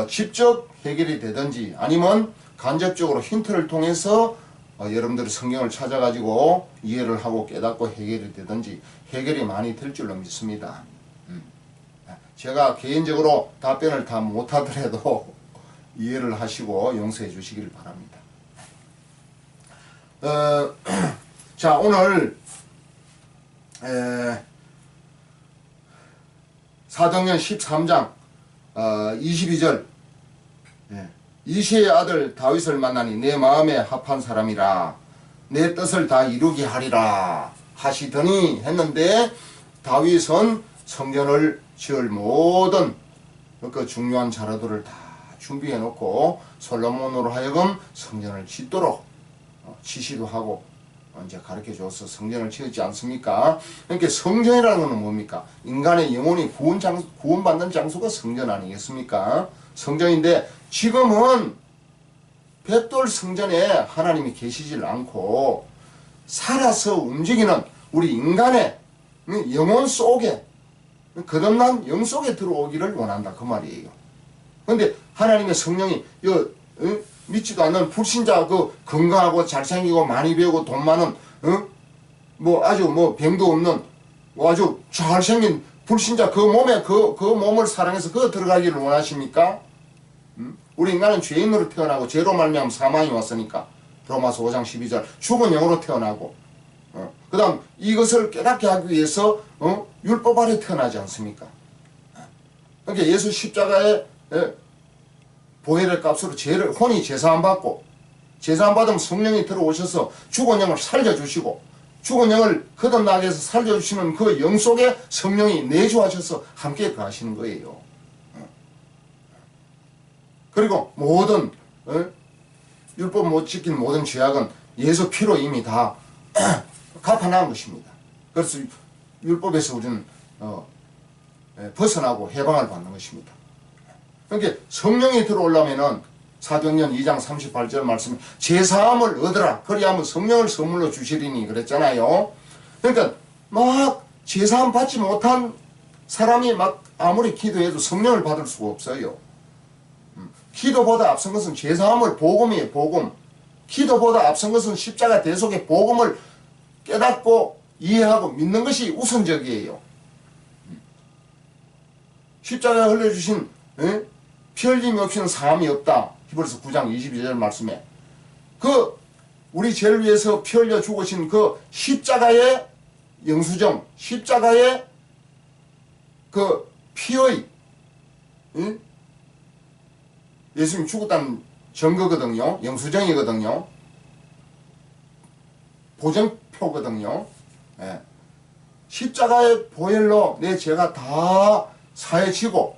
직접 해결이 되든지 아니면 간접적으로 힌트를 통해서 여러분들이 성경을 찾아가지고 이해를 하고 깨닫고 해결이 되든지 해결이 많이 될 줄로 믿습니다. 제가 개인적으로 답변을 다 못하더라도 이해를 하시고 용서해 주시기를 바랍니다. 자 오늘 사도행전 13장 22절 이새의 아들 다윗을 만나니 내 마음에 합한 사람이라 내 뜻을 다 이루게 하리라 하시더니 했는데, 다윗은 성전을 지을 모든 그 중요한 자료들을 다 준비해 놓고 솔로몬으로 하여금 성전을 짓도록 지시도 하고 이제 가르쳐 줘서 성전을 지었지 않습니까? 그러니까 성전이라는 것은 뭡니까? 인간의 영혼이 구원받는 장소가 성전 아니겠습니까? 성전인데 지금은 벽돌 성전에 하나님이 계시질 않고 살아서 움직이는 우리 인간의 영혼 속에, 거듭난 영 속에 들어오기를 원한다 그 말이에요. 그런데 하나님의 성령이 믿지도 않는 불신자, 건강하고 잘생기고 많이 배우고 돈 많은 아주 병도 없는 아주 잘생긴 불신자 그 몸에 그 몸을 사랑해서 들어가기를 원하십니까? 우리 인간은 죄인으로 태어나고 죄로 말미암아 사망이 왔으니까 로마서 5장 12절 죽은 영으로 태어나고 그 다음 이것을 깨닫게 하기 위해서 율법 아래 태어나지 않습니까? 그러니까 예수 십자가에 보혈의 값으로 혼이 제사함 받고, 제사함 받으면 성령이 들어오셔서 죽은 영을 살려주시고, 죽은 영을 거듭나게 해서 살려주시는 그 영 속에 성령이 내주하셔서 함께 가시는 거예요. 그리고 모든 율법 못 지킨 모든 죄악은 예수 피로 이미 다 갚아나온 것입니다. 그래서 율법에서 우리는 벗어나고 해방을 받는 것입니다. 그러니까 성령이 들어오려면은 사도행전 2장 38절 말씀에 제사함을 얻으라 그리하면 성령을 선물로 주시리니 그랬잖아요. 그러니까 막 제사함 받지 못한 사람이 막 아무리 기도해도 성령을 받을 수가 없어요. 기도보다 앞선 것은 제사함을 복음이에요. 복음. 기도보다 앞선 것은 십자가 대속의 복음을 깨닫고 이해하고 믿는 것이 우선적이에요. 십자가에 흘려주신 피 흘림이 없이는 사함이 없다. 히브리서 9장 22절 말씀에 우리 죄를 위해서 피 흘려 죽으신 그 십자가의 영수증, 십자가의 그 피의 예수님이 죽었다는 증거거든요. 영수증이거든요. 보증표거든요. 십자가의 보혈로 내 죄가 다 사해지고,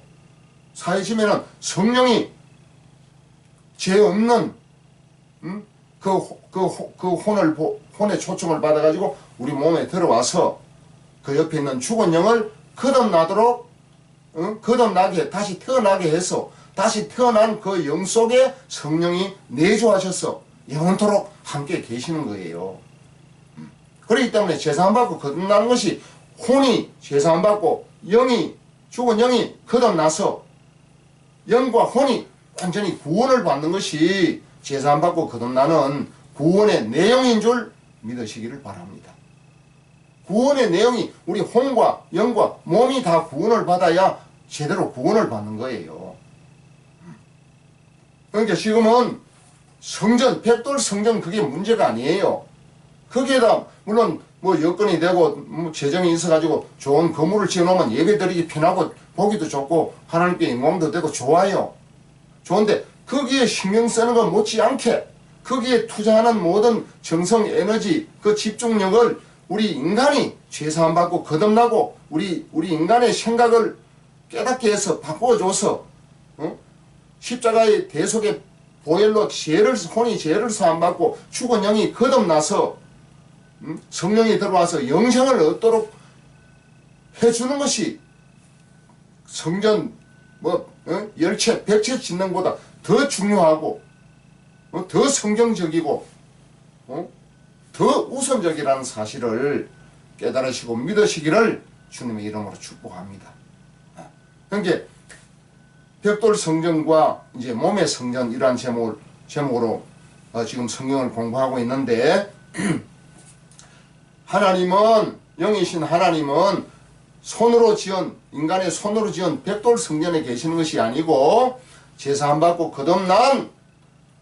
사해지면은 성령이 죄 없는 혼의 초청을 받아가지고 우리 몸에 들어와서 그 옆에 있는 죽은 영을 거듭나도록 거듭나게 다시 태어나게 해서 다시 태어난 그 영 속에 성령이 내주하셔서 영원토록 함께 계시는 거예요. 그렇기 때문에 제사함 받고 거듭나는 것이 혼이 제사함 받고 죽은 영이 거듭나서 영과 혼이 완전히 구원을 받는 것이 제사함 받고 거듭나는 구원의 내용인 줄 믿으시기를 바랍니다. 구원의 내용이 우리 혼과 영과 몸이 다 구원을 받아야 제대로 구원을 받는 거예요. 그러니까 지금은 성전, 벽돌 성전 그게 문제가 아니에요. 거기에다 물론 여건이 되고 재정이 있어가지고 좋은 건물을 지어놓으면 예배드리기 편하고 보기도 좋고 하나님께 영광도 되고 좋아요. 좋은데 거기에 신경 쓰는 건 못지않게 거기에 투자하는 모든 정성, 에너지, 그 집중력을 우리 인간이 죄사함 받고 거듭나고 우리 인간의 생각을 깨닫게 해서 바꿔줘서 십자가의 대속의 보혈로 혼이 죄를 사함받고 죽은 영이 거듭나서 성령이 들어와서 영생을 얻도록 해주는 것이 성전 열채, 백채 짓는 것보다 더 중요하고 더 성경적이고 더 우선적이라는 사실을 깨달으시고 믿으시기를 주님의 이름으로 축복합니다. 그러니까 벽돌 성전과 이제 몸의 성전 이러한 제목으로 지금 성경을 공부하고 있는데 하나님은 영이신 하나님은 인간의 손으로 지은 벽돌 성전에 계시는 것이 아니고 제사함 받고 거듭난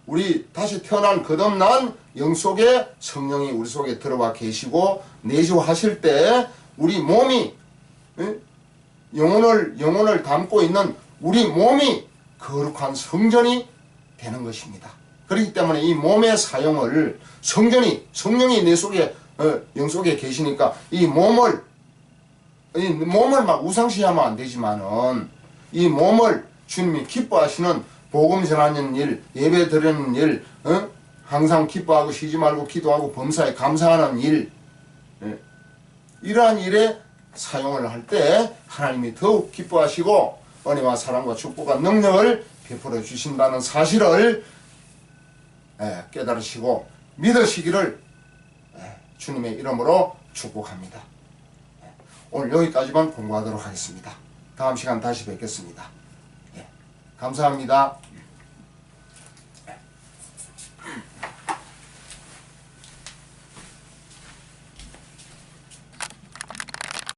우리 다시 태어난 거듭난 영 속에 성령이 우리 속에 들어와 계시고 내주하실 때 우리 몸이 영혼을 담고 있는 우리 몸이 거룩한 성전이 되는 것입니다. 그렇기 때문에 이 몸의 사용을 성령이 내 속에 영 속에 계시니까 이 몸을 막 우상시하면 안 되지만은 이 몸을 주님이 기뻐하시는 복음 전하는 일, 예배 드리는 일, 항상 기뻐하고 쉬지 말고 기도하고 범사에 감사하는 일, 이러한 일에 사용을 할 때 하나님이 더욱 기뻐하시고 은혜와 사랑과 축복과 능력을 베풀어 주신다는 사실을 깨달으시고 믿으시기를 주님의 이름으로 축복합니다. 오늘 여기까지만 공부하도록 하겠습니다. 다음 시간 다시 뵙겠습니다. 감사합니다.